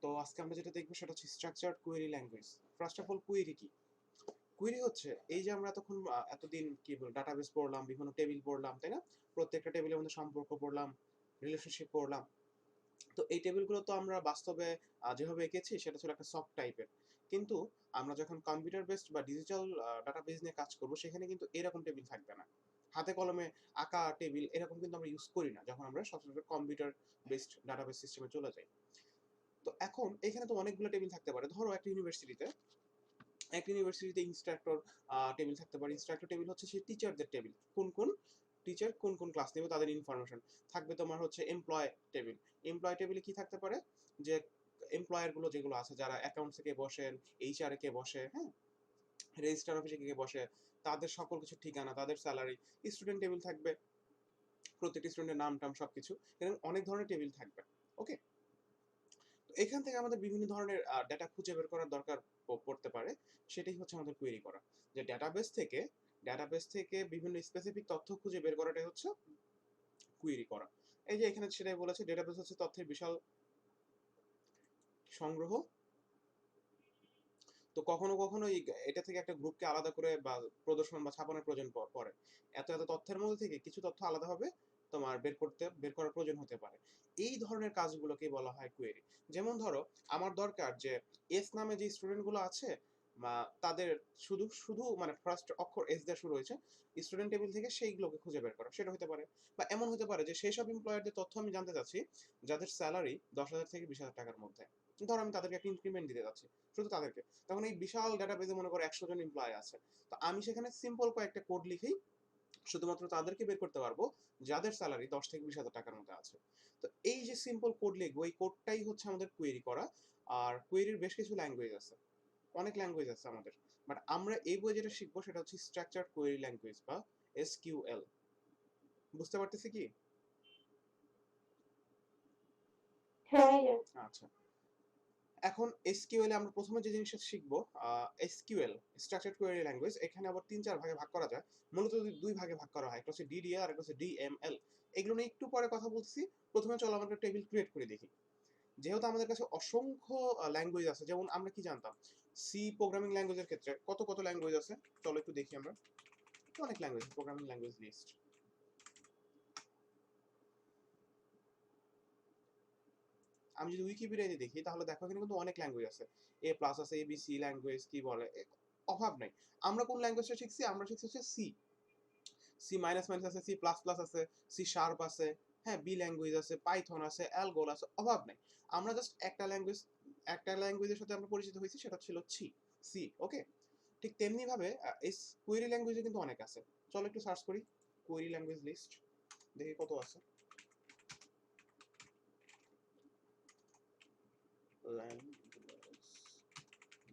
তো আজকে আমরা যেটা দেখবো সেটা হচ্ছে structured query language. First of all query কি? কোয়েরি হচ্ছে এই যে আমরা তখন এতদিন কি বল ডাটাবেস পড়লাম, বিভিন্ন টেবিল পড়লাম, তাই না? প্রত্যেকটা টেবিলের মধ্যে সম্পর্ক পড়লাম, রিলেশনশিপ পড়লাম। তো এই টেবিলগুলো তো আমরা বাস্তবে যেভাবে এঁকেছি সেটা ছিল একটা সফট টাইপের। কিন্তু আমরা যখন কম্পিউটার বেসড বা ডিজিটাল ডাটাবেস নিয়ে কাজ করব সেখানে কিন্তু এরকম টেবিল থাকবে না। হাতে কলমে আঁকা টেবিল এরকম কিন্তু আমরা ইউজ করি না যখন আমরা সচরাচর কম্পিউটার বেসড ডাটাবেস সিস্টেমে চলে যাই। তো এখন এখানে তো অনেকগুলো টেবিল থাকতে পারে। ধরো একটা ইউনিভার্সিটিতে ইনস্ট্রাক্টর টেবিল থাকতে পারে। ইনস্ট্রাক্টর টেবিল হচ্ছে সেই টিচারদের টেবিল। কোন টিচার কোন ক্লাস নেবে তাদের ইনফরমেশন থাকবে। তোমার হচ্ছে এমপ্লয় টেবিল। এমপ্লয় টেবিলে কি থাকতে পারে? যে এমপ্লয়ার গুলো যেগুলো আছে, যারা অ্যাকাউন্টসে কে বসেন, এইচআর কে বসে, হ্যাঁ, রেজিস্টার অফিসে কে বসে, তাদের সকল কিছু ঠিকানা, তাদের স্যালারি। স্টুডেন্ট টেবিল থাকবে, প্রত্যেকটি স্টুডেন্টের নাম টাম সবকিছু। এরকম অনেক ধরনের টেবিল থাকবে। ওকে, তো এখান থেকে আমাদের বিভিন্ন ধরনের ডেটা খুঁজে বের করার দরকার পড়তে পারে। সেটাই হচ্ছে আমাদের কোয়েরি করা। যে ডেটাবেস থেকে বিভিন্ন স্পেসিফিক তথ্য খুঁজে বের করাটাই হচ্ছে কোয়েরি করা। এই যে এখানে সেটাই বলেছে, ডেটাবেস হচ্ছে তথ্যের বিশাল সংগ্রহ। তো কখনো কখনো এটা থেকে একটা গ্রুপকে আলাদা করে বা প্রদর্শন বা ছাপানোর প্রয়োজন পড়ে। এত এত তথ্যের মধ্যে থেকে কিছু তথ্য আলাদাভাবে তোমার বের করার প্রয়োজন হতে পারে। এই ধরনের কাজগুলোকেই বলা হয় কোয়েরি। যেমন ধরো, আমার দরকার যে এস নামে যে স্টুডেন্টগুলো আছে বা তাদের শুধু শুধু মানে ফার্স্ট অক্ষর এস দিয়ে শুরু হয়েছে, স্টুডেন্ট টেবিল থেকে সেইগুলোকে খুঁজে বের করা, সেটা হতে পারে। বা এমন হতে পারে যে সেই সব এমপ্লয়ারদের তথ্য আমি জানতে চাচ্ছি যাদের স্যালারি 10,000 থেকে 20,000 টাকার মধ্যে। ধরো আমি তাদেরকে একটা ইনক্রিমেন্ট দিতে যাচ্ছি, শুধু তাদেরকে। তখন এই বিশাল ডাটাবেজে মনে করো 100 জন এমপ্লয় আছে। তো আমি সেখানে সিম্পল কয়েকটা কোড লিখেই শুধুমাত্র তাদেরকে বের করতে পারবো যাদের স্যালারি 10 থেকে 20,000 টাকার মধ্যে আছে। তো এই যে সিম্পল কোড লিখবো, এই কোডটাই হচ্ছে আমাদের কোয়েরি করা। আর কোয়েরির বেশ কিছু ল্যাঙ্গুয়েজ আছে, অনেক ল্যাঙ্গুয়েজ আছে আমাদের। বাট আমরা এই বই যেটা শিখবো সেটা হচ্ছে স্ট্রাকচার্ড কোয়েরি ল্যাঙ্গুয়েজ বা এসকিউএল। বুঝতে পারতেছি কি? হ্যাঁ ভাইয়া। আচ্ছা, এখন এসকিউএল এ আমরা প্রথমে যে জিনিসটা শিখবো, এসকিউএল স্ট্রাকচার্ড কোয়েরি ল্যাঙ্গুয়েজ, এখানে আবার 3-4 ভাগে ভাগ করা যায়। মূলত দুই ভাগে ভাগ করা হয়, একটা হচ্ছে ডিডিএল আর একটা হচ্ছে ডিএমএল। এগুলো নিয়ে একটু পরে কথা বলছি। প্রথমে চলো আমরা একটা টেবিল ক্রিয়েট করে দেখি। যেহেতু আমাদের কাছে অসংখ্য ল্যাঙ্গুয়েজ আছে, যেমন আমরা কি জানতাম সি প্রোগ্রামিং ল্যাঙ্গুয়েজের ক্ষেত্রে কত কত ল্যাঙ্গুয়েজ আছে, চলো একটু দেখি আমরা। অনেক ল্যাঙ্গুয়েজ, প্রোগ্রামিং ল্যাঙ্গুয়েজ লিস্ট। আমি যদি উইকিপিডিয়াতে দেখি তাহলে দেখো এখানে কিন্তু অনেক ল্যাঙ্গুয়েজ আছে। এ প্লাস আছে, এবিসি ল্যাঙ্গুয়েজ, কি বলে, অভাব নাই। আমরা কোন ল্যাঙ্গুয়েজটা শিখছি? আমরা শিখছি হচ্ছে সি। সি মাইনাস মাইনাস আছে, সি প্লাস প্লাস আছে, সি শার্প আছে, হ্যাঁ, বি ল্যাঙ্গুয়েজ আছে, পাইথন আছে, অ্যালগোল আছে, অভাব নাই। আমরা জাস্ট একটা ল্যাঙ্গুয়েজের সাথে আমরা পরিচিত হয়েছি, সেটা ছিল সি। ওকে, ঠিক তেমনি ভাবে এই কোয়েরি ল্যাঙ্গুয়েজে কিন্তু অনেক আছে। চলো একটু সার্চ করি কোয়েরি ল্যাঙ্গুয়েজ লিস্ট, দেখি কত আছে। ল্যাঙ্গুয়েজ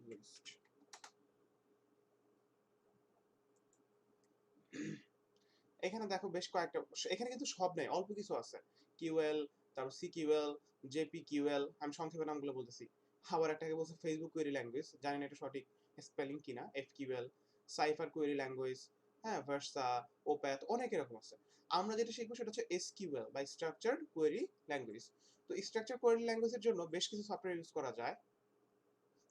লিস্ট, এখানে দেখো বেশ কয়েকটা। এখানে কিন্তু সব নেই, অল্প কিছু আছে। কিউএল, তারপর সিকিউএল, জেপি কিউএল, আমি সংক্ষেপে নামগুলো বলতেছি। আবার একটাকে বলছে ফেসবুক কোয়েরি ল্যাঙ্গুয়েজ, জানি না এটা সঠিক স্পেলিং কিনা, এফকিউএল, সাইফার কোয়েরি ল্যাঙ্গুয়েজ, হ্যাঁ, ভার্সা, ওপ্যাথ, অনেক এরকম আছে। আমরা যেটা শিখবো সেটা হচ্ছে এসকিউএল বা স্ট্রাকচার্ড কোয়েরি ল্যাঙ্গুয়েজ। তো স্ট্রাকচার কোয়েরি ল্যাঙ্গুয়েজের জন্য বেশ কিছু সফটওয়্যার ইউজ করা যায়।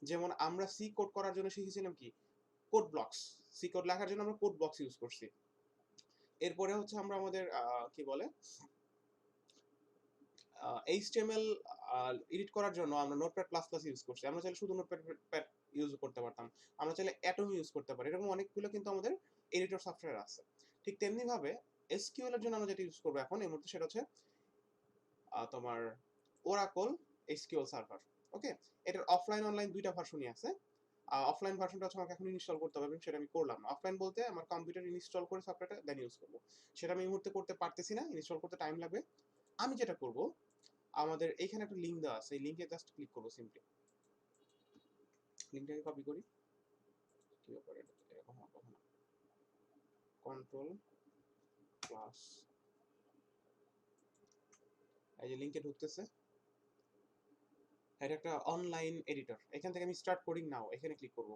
যেমন আমরা সি কোড করার জন্য শিখেছিলাম কি, কোড ব্লকস। সি কোড লেখার জন্য আমরা কোড ব্লকস ইউজ করছি। এরপরে হচ্ছে আমরা আমাদের কি বলে এইচটিএমএল এডিট করার জন্য আমরা নোটপ্যাড প্লাস প্লাস ইউজ করছি। আমরা চাইলে শুধু নোটপ্যাড ইউজ করতে পারতাম, আমরা চাইলে অ্যাটম ইউজ করতে পারি। এরকম অনেকগুলো কিন্তু আমাদের এডিটর সফটওয়্যার আছে। ঠিক তেমনি ভাবে এসকিউএল এর জন্য আমরা যেটা ইউজ করবো এখন এই মুহূর্তে সেটা হচ্ছে তোমার ওরাকল এসকিউএল সার্ভার। ওকে, এটার অফলাইন অনলাইন দুইটা ভার্সনই আছে। অফলাইন ভার্সনটা হচ্ছে আমাকে এখন ইনস্টল করতে হবে, সেটা আমি করলাম না। অফলাইন বলতে আমার কম্পিউটার ইনস্টল করে সফটওয়্যারটা দেন ইউজ করবো। সেটা আমি এই মুহূর্তে করতে পারতেছি না, ইনস্টল করতে টাইম লাগবে। আমি যেটা করব, আমাদের এইখানে একটা লিঙ্ক দেওয়া আছে, এই লিঙ্কে জাস্ট ক্লিক করবো সিম্পলি। লিঙ্কটাকে কপি করি, কি ব্যাপার, এটা এরকম হবে কখনো, কন্ট্রোল প্লাস, এই যে লিঙ্কে ঢুকতেছে। এটা একটা অনলাইন এডিটর, এখান থেকে আমি স্টার্ট কোডিং নাও এখানে ক্লিক করব।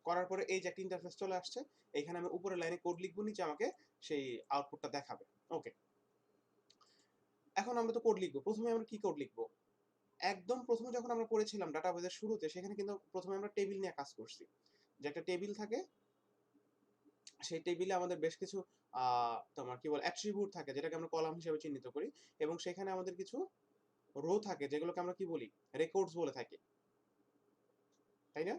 করার পরে এই যে একটা ইন্টারফেস চলে আসছে, এখানে আমি উপরের লাইনে কোড লিখবো, নিচে আমাকে সেই আউটপুটটা দেখাবে। ওকে, এখন আমরা তো কোড লিখবো, প্রথমে আমরা কি কোড লিখবো? একদম প্রথমে যখন আমরা পড়েছিলাম ডাটাবেজের শুরুতে, সেখানে কিন্তু প্রথমে আমরা টেবিল নিয়ে কাজ করছি, যে একটা টেবিল থাকে, সেই টেবিলে আমাদের বেশ কিছু তোমার কি বলে অ্যাট্রিবিউট থাকে, যেটাকে আমরা কলাম হিসেবে চিহ্নিত করি, এবং সেখানে আমাদের কিছু রো থাকে, যেগুলোকে আমরা কি বলি, রেকর্ডস বলে থাকি, তাই না?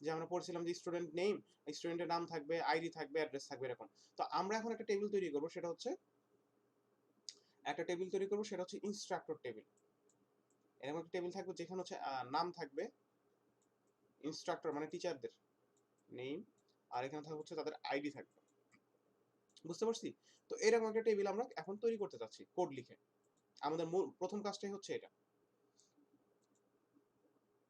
যে আমরা পড়ছিলাম যে স্টুডেন্ট নেম, স্টুডেন্টের নাম থাকবে, আইডি থাকবে, অ্যাড্রেস থাকবে, এরকম। তো আমরা এখন একটা টেবিল তৈরি করবো, সেটা হচ্ছে ইনস্ট্রাক্টর টেবিল। এরকম একটা টেবিল থাকবে যেখানে হচ্ছে নাম থাকবে, ইনস্ট্রাক্টর মানে টিচারদের নেম, আর এখানে থাকবে হচ্ছে তাদের আইডি থাকবে। বুঝতে পারছি? তো এরকম একটা টেবিল আমরা এখন তৈরি করতে চাচ্ছি কোড লিখে। আমাদের মূল প্রথম কাজটাই হচ্ছে এটা।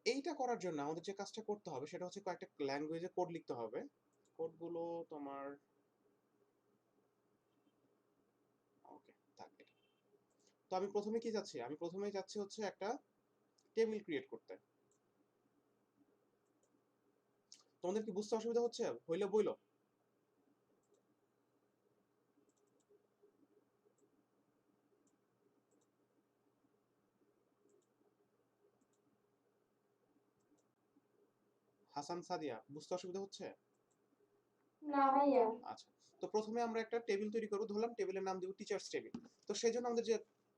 এইটা করার জন্য আমাদের যে কাজটা করতে হবে সেটা হচ্ছে কয়েকটা ল্যাঙ্গুয়েজে কোড লিখতে হবে। কোডগুলো তোমার ওকে থাকবে। তো আমি প্রথমে কি যাচ্ছি, আমি প্রথমেই যাচ্ছি হচ্ছে একটা টেবিল ক্রিয়েট করতে। তোমাদের কি বুঝতে অসুবিধা হচ্ছে? হইলে বইলো। হাসান সাদিয়া, বুঝতে অসুবিধা হচ্ছে? না ভাইয়া। আচ্ছা, তো প্রথমে আমরা একটা টেবিল তৈরি করবো, ধরলাম টেবিলের নাম দিব টিচার্স টেবিল। তো সেই জন্য আমাদের যে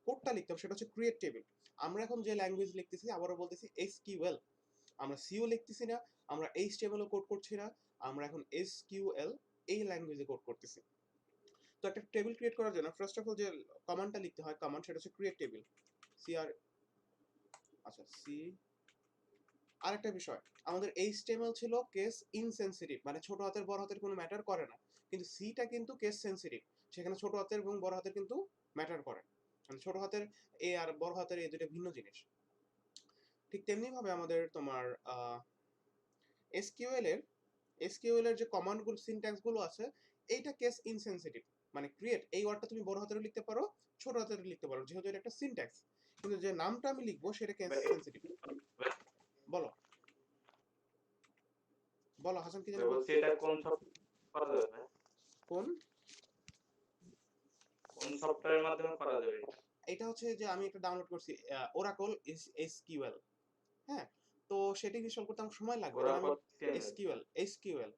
কোডটা লিখতে হবে সেটা হচ্ছে ক্রিয়েট টেবিল। আমরা এখন যে ল্যাঙ্গুয়েজ লিখতেছি, আবারও বলতেছি এসকিউএল। আমরা সিও লিখতেছি না, আমরা এইচটিএমএল ও কোড করছি না, আমরা এখন এসকিউএল এই ল্যাঙ্গুয়েজে কোড করতেছি। তো একটা টেবিল ক্রিয়েট করার জন্য ফার্স্ট অফ অল যে কমান্ডটা লিখতে হয়, কমান্ড সেটা হচ্ছে ক্রিয়েট টেবিল। সিআর, আচ্ছা সি। আরেকটা বিষয়, আমাদের এইচটিএমএল ছিল কেস ইনসেনসিটিভ, মানে ছোট হাতের বড় হাতের কোনো ম্যাটার করে না, কিন্তু সিটা কিন্তু কেস সেনসিটিভ, সেখানে ছোট হাতের এবং বড় হাতের কিন্তু ম্যাটার করে, মানে ছোট হাতের এ আর বড় হাতের এ দুটো ভিন্ন জিনিস। ঠিক তেমনি ভাবে আমাদের তোমার এসকিউএল এর যে কমান্ডগুলো সিনট্যাক্স গুলো আছে, এইটা কেস ইনসেনসিটিভ, মানে ক্রিয়েট এই ওয়ার্ডটা তুমি বড় হাতেরও লিখতে পারো, ছোট হাতেরও লিখতে পারো, যেহেতু এটা একটা সিনট্যাক্স, কিন্তু যে নামটা আমি লিখবো সেটা কেস সেনসিটিভ। বলো বলো হাসান, কি যেন বলছি এটা কোন সফটওয়্যার করা যাবে ভাই? কোন কোন সফটওয়্যারের মাধ্যমে করা যাবে? এটা হচ্ছে যে আমি একটা ডাউনলোড করছি, ওরাকল এসকিউএল। হ্যাঁ, তো সেটা ইনস্টল করতে আমার সময় লাগবে, যেন আমি Oracle CML. SQL SQL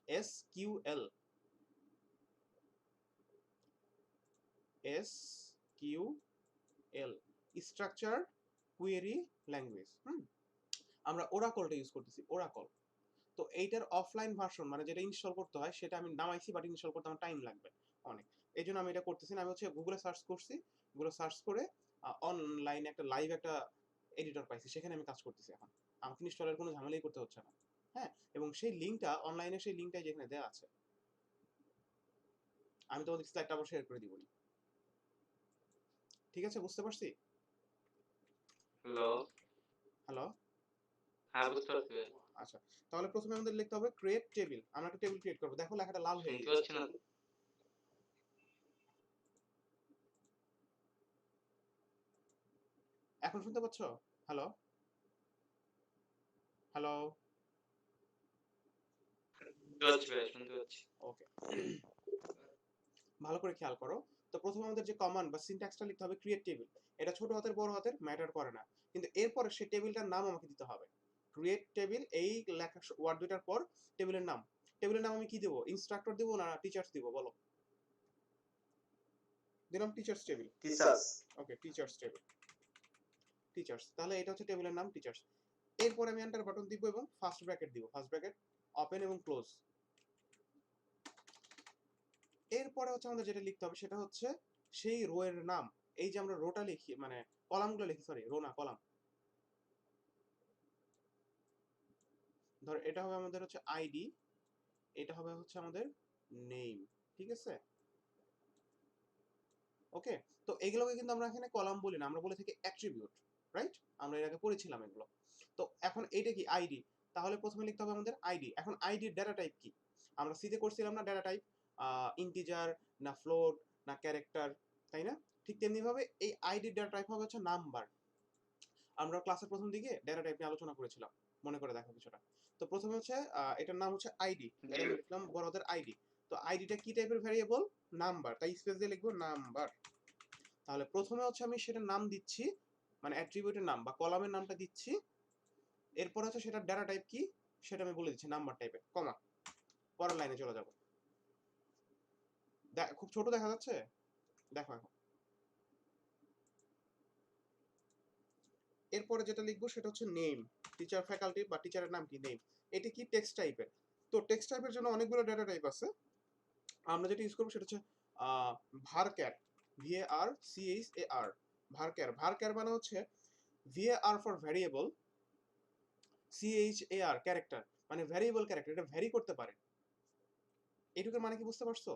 SQL SQL structure query language. আমরা ওরাকলটা ইউজ করতেছি, ওরাকল। তো এইটার অফলাইন ভার্সন, মানে যেটা ইনস্টল করতে হয়, সেটা আমি নামাইছি, বাট ইনস্টল করতে আমার টাইম লাগবে অনেক। এই জন্য আমি এটা করতেছি না, আমি হচ্ছে গুগলে সার্চ করছি, গুগলে সার্চ করে অনলাইনে একটা লাইভ একটা এডিটর পাইছি, সেখানে আমি কাজ করতেছি এখন। আমাকে ইনস্টলের কোনো ঝামেলাই করতে হচ্ছে না। হ্যাঁ, এবং সেই লিঙ্কটা অনলাইনে, সেই লিঙ্কটাই যেখানে দেওয়া আছে, আমি তোমাদের স্লাইডটা আবার শেয়ার করে দিব। ঠিক আছে, বুঝতে পারছি? হ্যালো। হ্যালো। হ্যাঁ, বুঝতে পারছি ভাই। আচ্ছা, তাহলে প্রথমে আমাদের লিখতে হবে ক্রিয়েট টেবিল। আমরা একটা টেবিল ক্রিয়েট করবো, দেখো লেখাটা লাল হয়ে শুনতে গেছে। পাচ্ছি না তো? এখন শুনতে পাচ্ছ? Hello hello. শুনতে পাচ্ছি ভাই, শুনতে পাচ্ছি। ওকে, ভালো করে খেয়াল করো। তো প্রথমে আমাদের যে কমান্ড বা সিনট্যাক্সটা লিখতে হবে ক্রিয়েট টেবিল। এটা ছোট হাতের বড় হাতের ম্যাটার করে না, কিন্তু এরপরে সেই টেবিলটার নাম আমাকে দিতে হবে। ক্রিয়েট টেবিল এই লেখা ওয়ার্ড দুইটার পর টেবিলের নাম। টেবিলের নাম আমি কি দেবো? ইনস্ট্রাক্টর দেবো না টিচার্স দেবো? বলো। দিলাম টিচার্স টেবিল। টিচার্স। ওকে, টিচার্স টেবিল, টিচার্স। তাহলে এটা হচ্ছে টেবিলের নাম টিচার্স। এরপর আমি এন্টার বাটন দিব এবং ফার্স্ট ব্র্যাকেট দিব, ফার্স্ট ব্র্যাকেট ওপেন এবং ক্লোজ। এরপরে হচ্ছে আমাদের যেটা লিখতে হবে সেটা হচ্ছে সেই রো এর নাম। এই যে আমরা রোটা লিখি, মানে কলামগুলো লিখি, সরি রো না কলাম। ধর এটা হবে আমাদের হচ্ছে আইডি, এটা হবে হচ্ছে আমাদের নেম। ঠিক আছে, ওকে। তো এগুলোকে কিন্তু আমরা এখানে কলাম বলি না, আমরা বলে থাকি অ্যাট্রিবিউট, রাইট? আমরা এর আগে পড়েছিলাম এগুলো। তো এখন এইটা কি আইডি, তাহলে প্রথমে লিখতে হবে আমাদের আইডি। এখন আইডির ডেটা টাইপ কি? আমরা সিতে করছিলাম না ডেটা টাইপ, ইন্টিজার না ফ্লোট না ক্যারেক্টার, তাই না? ঠিক তেমনি ভাবে এই আইডির ডেটা টাইপ হবে হচ্ছে নাম্বার। আমরা ক্লাসের প্রথম দিকে ডেটা টাইপ নিয়ে আলোচনা করেছিলাম, মনে করে দেখো কিছুটা। তো প্রথমে হচ্ছে এটার নাম হচ্ছে আইডি, এটা আমি লিখলাম বড়দের আইডি। তো আইডিটা কি টাইপের ভ্যারিয়েবল? নাম্বার, তাই স্পেস দিয়ে লিখবো নাম্বার। তাহলে প্রথমে হচ্ছে আমি সেটার নাম দিচ্ছি, মানে অ্যাট্রিবিউটের নাম বা কলামের নামটা দিচ্ছি, এরপর হচ্ছে সেটার ডেটা টাইপ কি সেটা আমি বলে দিচ্ছি নাম্বার টাইপের, কমা, পরের লাইনে চলে যাব। খুব ছোট দেখা যাচ্ছে, দেখো এখন। এরপরে যেটা লিখবো সেটা হচ্ছে নেম, টিচার ফ্যাকাল্টি বা টিচারের নাম কি, নেম। এটি কি টেক্সট টাইপের। তো টেক্সট টাইপের জন্য অনেকগুলো ডেটা টাইপ আছে, আমরা যেটা ইউজ করবো সেটা হচ্ছে ভারক্যার, VARCHAR, ভারক্যার। ভারক্যার মানে হচ্ছে VAR for variable, CHAR character, মানে ভ্যারিয়েবল ক্যারেক্টার, এটা ভ্যারি করতে পারে। এটুকুর মানে কি বুঝতে পারছো?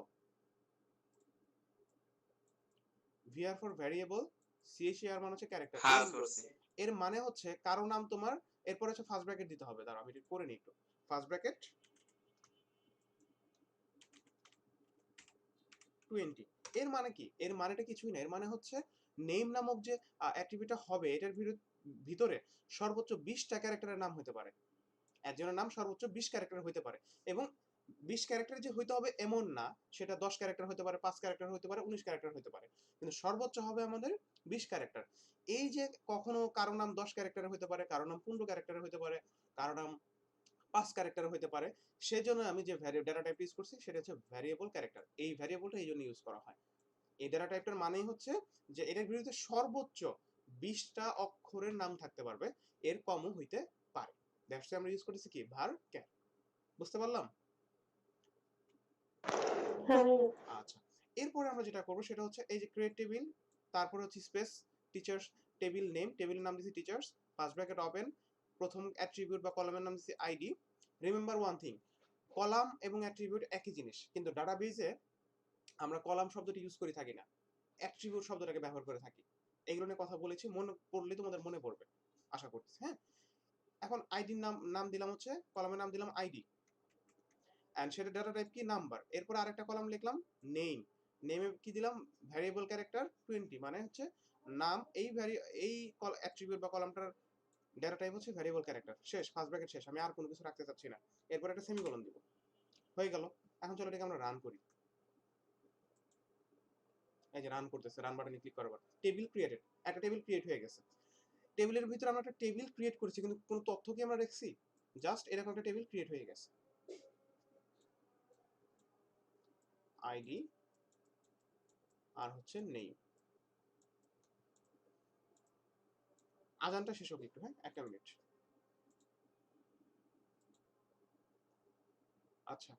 VR ফর ভ্যারিয়েবল, CHAR মানে হচ্ছে ক্যারেক্টার। হ্যাঁ করছি। এর মানে হচ্ছে কারো নাম তোমার, এরপর হচ্ছে ফার্স্ট ব্র্যাকেট দিতে হবে। দাঁড়াও আমি এটা করে নিই একটু। First bracket 20। এর মানে কি? এর মানেটা কিছুই না, এর মানে হচ্ছে নেম নামক যে অ্যাট্রিবিউটটা হবে এটার ভিতরে সর্বোচ্চ 20টা ক্যারেক্টারের নাম হতে পারে। একজনের নাম সর্বোচ্চ 20 ক্যারেক্টার হতে পারে, এবং 20 ক্যারেক্টার যে হইতে হবে এমন না, সেটা 10 ক্যারেক্টার হতে পারে, 5 ক্যারেক্টার হতে পারে, 19 ক্যারেক্টার হতে পারে, কিন্তু সর্বোচ্চ হবে আমাদের 20 ক্যারেক্টার। এই যে কখনো কারো নাম 10 ক্যারেক্টারের হতে পারে, কারো নাম 15 ক্যারেক্টারের হতে পারে, কারো নাম 5 ক্যারেক্টার হতে পারে, সেজন্য আমি যে ডেটা টাইপ ইউজ করছি সেটা হচ্ছে ভ্যারিয়েবল ক্যারেক্টার। এই ভ্যারিয়েবলটা এই জন্য ইউজ করা হয়। এই ডেটা টাইপটার মানেই হচ্ছে যে এটার বিরুদ্ধে সর্বোচ্চ 20টা অক্ষরের নাম থাকতে পারবে, এর কমও হইতে পারে। দ্যাটস আমরা ইউজ করেছি কি, var char। বুঝতে পারলাম? হ্যাঁ ভাইয়া। আচ্ছা, এরপরে আমরা যেটা করবো সেটা হচ্ছে এই যে ক্রিয়েট টেবিল, তারপরে হচ্ছে স্পেস, টিচার্স টেবিল নেম, টেবিলের নাম দিচ্ছি টিচার্স, ফার্স্ট ব্র্যাকেট ওপেন, প্রথম অ্যাট্রিবিউট বা কলামের নাম দিচ্ছি ID. Remember one thing, column এবং অ্যাট্রিবিউট একই জিনিস, কিন্তু ডাটাবেজে আমরা কলাম শব্দটি ইউজ করে থাকি না, অ্যাট্রিবিউট শব্দটাকে ব্যবহার করে থাকি। এগুলো নিয়ে কথা বলেছি, মনে পড়লে তোমাদের মনে পড়বে আশা করছি। হ্যাঁ, এখন আইডির নাম নাম দিলাম হচ্ছে, কলামের নাম দিলাম আইডি, এন্ড সেটা ডেটা টাইপ কি, নাম্বার। এরপর আরেকটা কলাম লিখলাম নেম, নেমে কি দিলাম, ভ্যারিয়েবল ক্যারেক্টার 20, মানে হচ্ছে নাম। এই অ্যাট্রিবিউট বা কলামটার ডেটা টাইপ হচ্ছে ভ্যারিয়েবল ক্যারেক্টার। শেষ, ফার্স্ট ব্র্যাকেট শেষ, আমি আর কোনো কিছু রাখতে চাচ্ছি না। এরপর একটা সেমিকোলন দিব, হয়ে গেল। এখন চলো এটাকে আমরা রান করি। এই যে রান করতেছে, রান বাটনে ক্লিক করার পর টেবিল ক্রিয়েটেড, একটা টেবিল ক্রিয়েট হয়ে গেছে। টেবিলের ভিতরে আমরা একটা টেবিল ক্রিয়েট করেছি, কিন্তু কোনো তথ্য কি আমরা রাখছি? জাস্ট এরকম একটা টেবিল ক্রিয়েট হয়ে গেছে, আইডি আর হচ্ছে নেম। আজানটা শেষ হোক একটু, হ্যাঁ, একটা মিনিট। আচ্ছা,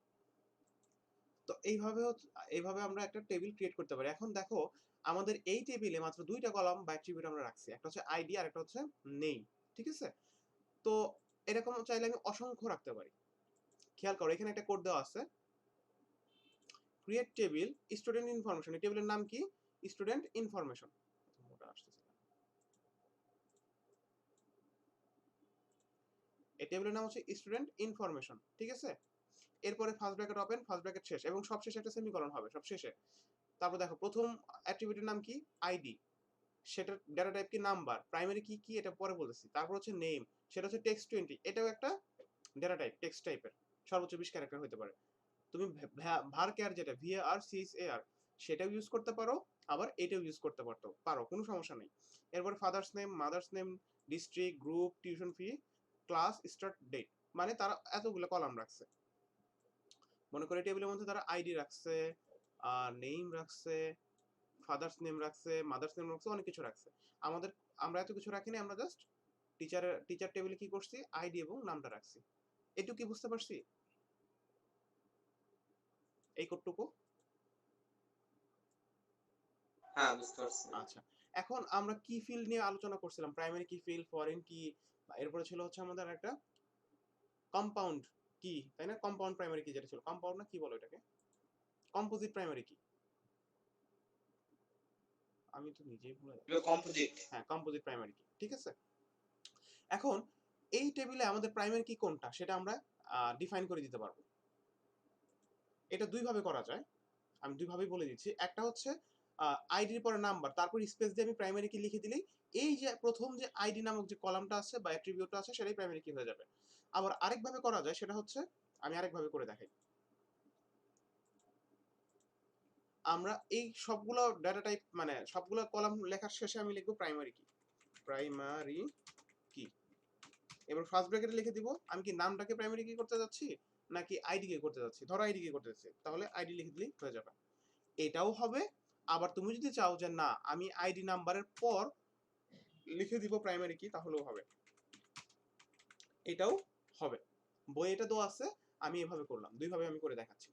তো এইভাবে আমরা একটা টেবিল ক্রিয়েট করতে পারি। এখন দেখো, আমাদের এই টেবিলে মাত্র দুইটা কলাম বা অ্যাট্রিবিউট আমরা রাখছি, একটা হচ্ছে আইডি আর একটা হচ্ছে নেম, ঠিক আছে? তো এরকম চাইলে আমি অসংখ্য রাখতে পারি। খেয়াল করো, এখানে একটা কোড দেওয়া আছে, ক্রিয়েট টেবিল স্টুডেন্ট ইনফরমেশন। এই টেবিলের নাম কি, স্টুডেন্ট ইনফরমেশন। এই টেবিলের নাম হচ্ছে স্টুডেন্ট ইনফরমেশন, ঠিক আছে? এরপরে first bracket open, first bracket শেষ, এবং সব শেষে একটা সেমিকোলন হবে সব শেষে। তারপর দেখো, প্রথম অ্যাট্রিবিউটের নাম কি, আইডি, সেটার ডেটা টাইপ কি, নাম্বার। প্রাইমারি কি কি এটা পরে বলেছি। তারপর হচ্ছে নেম, সেটা হচ্ছে টেক্সট 20, এটাও একটা ডেটা টাইপ, টেক্সট টাইপের, সর্বোচ্চ 20 ক্যারেক্টার হতে পারে। তুমি ভারক্যার যেটা VARCHAR সেটাও ইউজ করতে পারো, আবার এটাও ইউজ করতে পারো, কোনো সমস্যা নেই। এরপরে father's name, mother's name, district, group, tuition fee, class, start date, মানে তারা এতগুলো কলাম রাখছে। মনে করে টেবিলের মধ্যে তারা আইডি রাখছে, নেম রাখছে, ফাদার্স নেম রাখছে, মাদার্স নেম রাখছে, অনেক কিছু রাখছে। আমরা এত কিছু রাখিনি, আমরা জাস্ট টিচার টেবিলে কি করছি, আইডি এবং নামটা রাখছি। এটুকু কি বুঝতে পারছি এই কোডটুকু? হ্যাঁ বুঝতে পারছি। আচ্ছা, এখন আমরা কি ফিল্ড নিয়ে আলোচনা করছিলাম, প্রাইমারি কি ফিল্ড, ফরেন কি, এরপরে ছিল হচ্ছে আমাদের একটা কম্পাউন্ড কি, তাই না? কম্পাউন্ড প্রাইমারি কি যেটা ছিল, কম্পাউন্ড না কি বলো এটাকে, কম্পোজিট প্রাইমারি কি, আমি তো নিজেই ভুলে যাচ্ছি। কম্পোজিট। হ্যাঁ, কম্পোজিট প্রাইমারি কি, ঠিক আছে? এখন এই টেবিলে আমাদের প্রাইমারি কি কোনটা সেটা আমরা ডিফাইন করে দিতে পারবো। এটা দুই ভাবে করা যায়, আমি দুই ভাবেই বলে দিচ্ছি। একটা হচ্ছে আইডির পরে নাম্বার, তারপর স্পেস দিয়ে আমি প্রাইমারি কি লিখে দিলেই এই যে প্রথম যে আইডি নামক যে কলামটা আছে বা অ্যাট্রিবিউটটা আছে সেটাই প্রাইমারি কি হয়ে যাবে। আবার আরেকভাবে করা যায়, সেটা হচ্ছে আমি আরেকভাবে করে দেখাই। আমরা এই সবগুলো ডাটা টাইপ মানে সবগুলো কলাম লেখার শেষে আমি লিখবো প্রাইমারি কি, প্রাইমারি কি। এবার ফার্স্ট ব্র্যাকেটে লিখে দিব আমি কি নামটাকে প্রাইমারি কি করতে যাচ্ছি নাকি আইডি কে করতে যাচ্ছি। ধরো আইডি কে করতে যাচ্ছি, তাহলে আইডি লিখে দিলেই হয়ে যাবে। এটাও হবে। আবার তুমি যদি চাও যে না আমি আইডি নাম্বারের পর লিখে দিব প্রাইমারি কি, তাহলেও হবে, এটাও হবে। বই এটা দেওয়া আছে, আমি এভাবে করলাম, দুইভাবে আমি করে দেখাচ্ছি।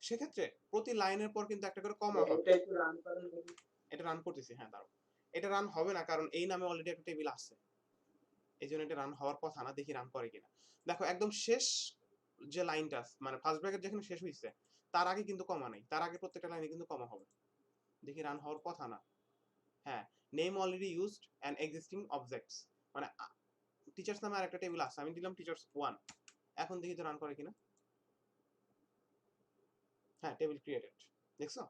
সেক্ষেত্রে প্রতি লাইনের পর কিন্তু একটা করে কমা হবে। এটা একটু রান করেন দেখি। এটা রান করতেছি, হ্যাঁ দাঁড়াও। এটা রান হবে না কারণ এই নামে অলরেডি একটা টেবিল আছে, এই জন্য এটা রান হওয়ার কথা না। দেখি রান করে কিনা। দেখো একদম শেষ যে লাইনটা মানে ফার্স্ট ব্র্যাকেট যেখানে শেষ হয়েছে তার আগে কিন্তু কমা নাই, তার আগে প্রত্যেকটা লাইনে কিন্তু কমা হবে। দেখি রান হওয়ার কথা না। হ্যাঁ, name already used and existing objects, মানে টিচার্স নামে আরেকটা টেবিল আছে, আমি দিলাম টিচার্স 1। এখন দেখি তো রান করে কিনা। হ্যাঁ, টেবিল ক্রিয়েটেড, দেখছো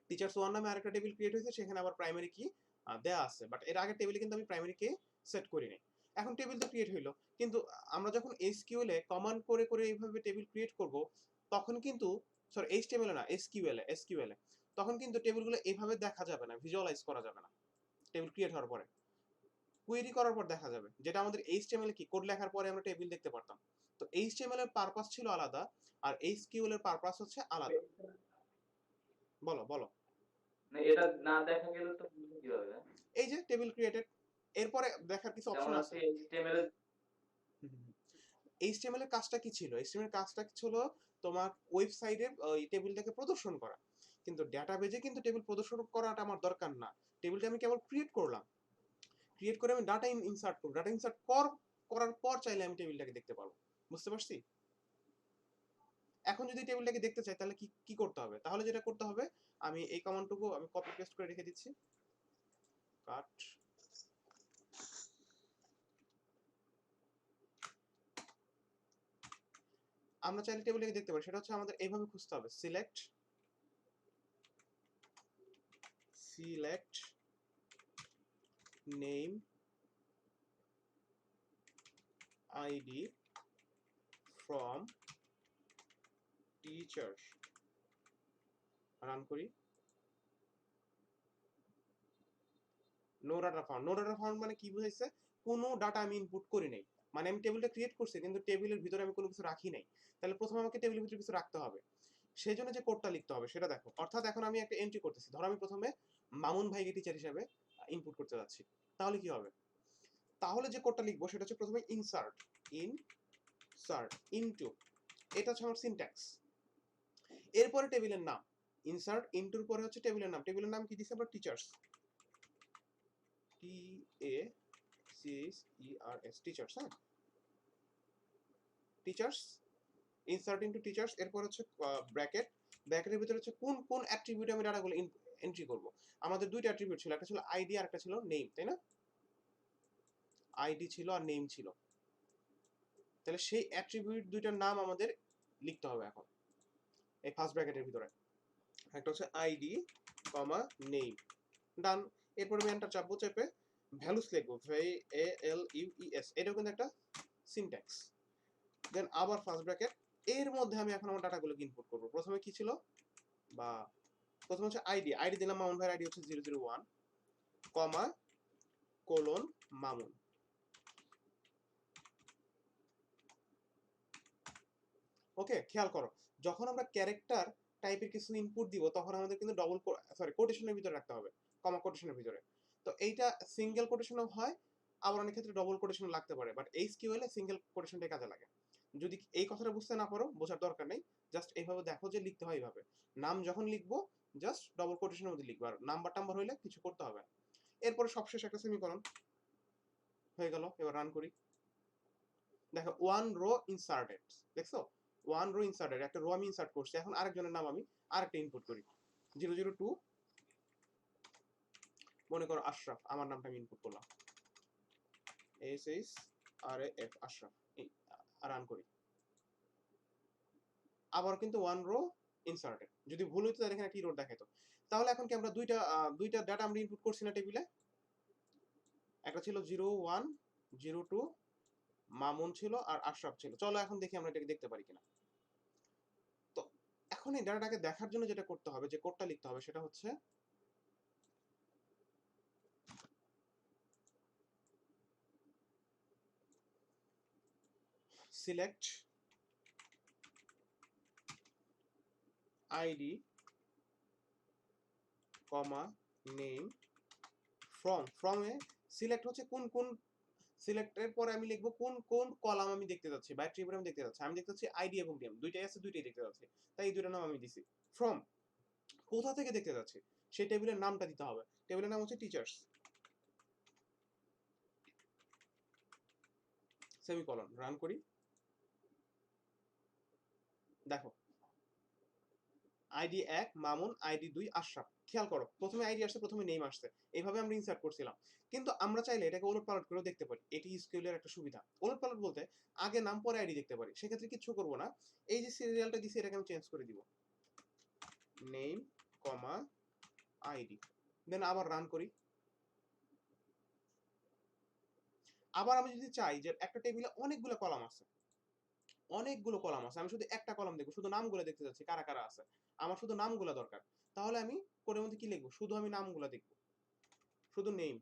টিচার্স 1 নামে আরেকটা টেবিল ক্রিয়েট হয়েছে, সেখানে আবার প্রাইমারি কি দেয়া আছে, বাট এর আগের টেবিলে কিন্তু আমি প্রাইমারি কে সেট করি নাই। এখন টেবিল তো ক্রিয়েট হইলো, কিন্তু আমরা যখন এসকিউএল এ কমান্ড করে করে এইভাবে টেবিল ক্রিয়েট করব তখন কিন্তু, সরি এইচটিএমএল এ না, এসকিউএল এ তখন কিন্তু টেবিলগুলো এইভাবে দেখা যাবে না, ভিজুয়ালাইজ করা যাবে না। টেবিল ক্রিয়েট হওয়ার পরে কোয়েরি করার পর দেখা যাবে, যেটা আমাদের এইচটিএমএল কি কোড লেখার পরে আমরা টেবিল দেখতে পারতাম। তো এইচটিএমএল এর পারপাস ছিল আলাদা আর এসকিউএল এর পারপাস হচ্ছে আলাদা। বলো বলো। না এটা না দেখা গেলে তো বুঝবো কিভাবে? এই যে টেবিল ক্রিয়েটেড, এরপরে দেখার কিছু যেমন অপশন আছে। হচ্ছে HTML এর এইচটিএমএল এর কাজটা কি ছিল? এইচটিএমএল এর কাজটা ছিল তোমার ওয়েবসাইটে ওই টেবিলটাকে প্রদর্শন করা। কিন্তু ডেটাবেজে কিন্তু টেবিল প্রদর্শন করাটা আমার দরকার না। টেবিলটা আমি কেবল ক্রিয়েট করলাম। ক্রিয়েট করে আমি ডাটা ইনসার্ট করব। ডাটা ইনসার্ট করার পর চাইলে আমি টেবিলটাকে দেখতে পারবো। বুঝতে পারছি? এখন যদি টেবিলটাকে দেখতে চাই তাহলে কি কি করতে হবে? তাহলে যেটা করতে হবে আমি এই কমান্ডটুকু আমি কপি পেস্ট করে রেখে দিচ্ছি। কাট। আমরা চাইলে টেবিলটাকে দেখতে পারি, সেটা হচ্ছে আমাদের এইভাবে খুঁজতে হবে। Select name ID from teacher. Run করি। No data found. No data found মানে কি বুঝাইছে? কোনো ডাটা আমি ইনপুট করি নাই। মানে আমি টেবিলটা ক্রিয়েট করছি কিন্তু টেবিলের ভিতরে আমি কোনো কিছু রাখি নাই। তাহলে প্রথমে আমাকে টেবিলের ভিতরে কিছু রাখতে হবে। সেই জন্য যে কোডটা লিখতে হবে সেটা দেখো। অর্থাৎ এখন আমি একটা এন্ট্রি করতেছি। ধরো আমি প্রথমে মামুন ভাইকে টিচার হিসেবে ইনপুট করতে যাচ্ছি। তাহলে কি হবে? তাহলে যে কোডটা লিখবো সেটা হচ্ছে প্রথমে ইনসার্ট ইনটু, এটা হচ্ছে আমার সিনট্যাক্স। এরপরে টেবিলের নাম, ইনসার্ট ইনটুর পরে হচ্ছে টেবিলের নাম। টেবিলের নাম কি দিছি আমরা? Teachers, TACERS, teachers. হ্যাঁ, টিচার্স, ইনসার্ট ইনটু টিচার্স। এরপর হচ্ছে ব্র্যাকেট, ব্র্যাকেটের ভিতরে হচ্ছে কোন কোন অ্যাট্রিবিউট আমি ডাটাগুলো এন্ট্রি করব। আমাদের দুইটা অ্যাট্রিবিউট ছিল, একটা ছিল আইডি আর একটা ছিল নেম, তাই না? আইডি ছিল আর নেম ছিল। তাহলে সেই অ্যাট্রিবিউট দুইটার নাম আমাদের লিখতে হবে এখন এই ফার্স্ট ব্র্যাকেটের ভিতরে। একটা হচ্ছে আইডি কমা নেম, ডান। এরপর আমি এন্টার চাপবো, চেপে ভ্যালুস লিখবো, VALUES। এটাও কিন্তু একটা সিনট্যাক্স। দেন আবার ফার্স্ট ব্র্যাকেট, এর মধ্যে আমি এখন আমার ডাটাগুলোকে ইনপুট করবো। প্রথমে কি ছিল, বা প্রথমে হচ্ছে আইডি দিলাম, মামুন ভাইয়ের আইডি হচ্ছে 001 কমা কোলন মামুন। ওকে, খেয়াল করো যখন আমরা ক্যারেক্টার টাইপের কিছু ইনপুট দিব তখন আমাদের কিন্তু কোটেশনের ভিতরে রাখতে হবে, কমা কোটেশনের ভিতরে। তো এইটা সিঙ্গেল কোটেশনও হয়, আবার অনেক ক্ষেত্রে ডবল কোটেশন লাগতে পারে, বাট এইচকিউএল এ সিঙ্গেল কোটেশনটাই কাজে লাগে। যদি এই কথাটা বুঝতে না পারো, বোঝার দরকার নেই, জাস্ট এইভাবে দেখো যে লিখতে হয় এইভাবে। নাম যখন লিখবো জাস্ট ডবল কোটেশনের মধ্যে লিখবো, আর নাম্বার টাম্বার হইলে কিছু করতে হবে না। এরপরে সবশেষ একটা সেমিকোলন হয়ে গেল। এবার রান করি। দেখো ওয়ান রো ইনসার্টেড, দেখছো ওয়ান রো ইনসার্টেড, একটা রো আমি ইনসার্ট করছি। এখন আরেকজনের নাম আমি আরেকটা ইনপুট করি, 002 মনে করো আশরাফ, আমার নামটা আমি ইনপুট করলাম, SHRAF আশরাফ। রান করি। আবার কিন্তু ওয়ান রো ইনসার্টেড। যদি ভুল হইতো তাহলে এখানে টি রো দেখাইতো। তাহলে এখন কি আমরা দুইটা ডাটা আমরা ইনপুট করছি না টেবিলে? একটা ছিল 01 02 মামুন ছিল আর আশরাফ ছিল। চলো এখন দেখি আমরা এটাকে দেখতে পারি কিনা। তো এখন এই ডাটাটাকে দেখার জন্য যেটা করতে হবে, যে কোডটা লিখতে হবে সেটা হচ্ছে select ID comma name from A select হচ্ছে কোন কোন সিলেক্টের পরে আমি লিখবো কোন কোন কলাম আমি দেখতে যাচ্ছি বা ট্রিবিউট আমি দেখতে যাচ্ছি। আমি দেখতে যাচ্ছি আইডি এবং নেম, দুইটাই আছে, দুইটাই দেখতে যাচ্ছি, তাই এই দুইটা নাম আমি দিছি। ফ্রম কোথা থেকে দেখতে যাচ্ছি সেই টেবিলের নামটা দিতে হবে। টেবিলের নাম হচ্ছে টিচার্স, সেমিকলন। রান করি, দেখো আইডি 1 মামুন, আইডি 2 আশরাফ। খেয়াল করো, প্রথমে আইডি আসছে, প্রথমে নেম আসছে, এইভাবে আমরা ইনসার্ট করছিলাম। কিন্তু আমরা চাইলে এটাকে ওলট পালট করেও দেখতে পারি, এটি এসকিউএল এর একটা সুবিধা। ওলট পালট বলতে আগে নাম পরে আইডি দেখতে পারি, সেক্ষেত্রে কিছু করবো না, এই যে সিরিয়ালটা দিছি এটাকে আমি চেঞ্জ করে দিব, নেম কমা আইডি, দেন আবার রান করি। আবার আমি যদি চাই যে একটা টেবিলে অনেকগুলো কলাম আছে, অনেকগুলো কলাম আছে, আমি শুধু একটা কলাম দেখবো, শুধু নামগুলো দেখতে যাচ্ছি কারা কারা আছে, আমার শুধু নামগুলো দরকার, তাহলে আমি কোডের মধ্যে কি লিখবো, শুধু আমি নামগুলো দেখবো, শুধু নেম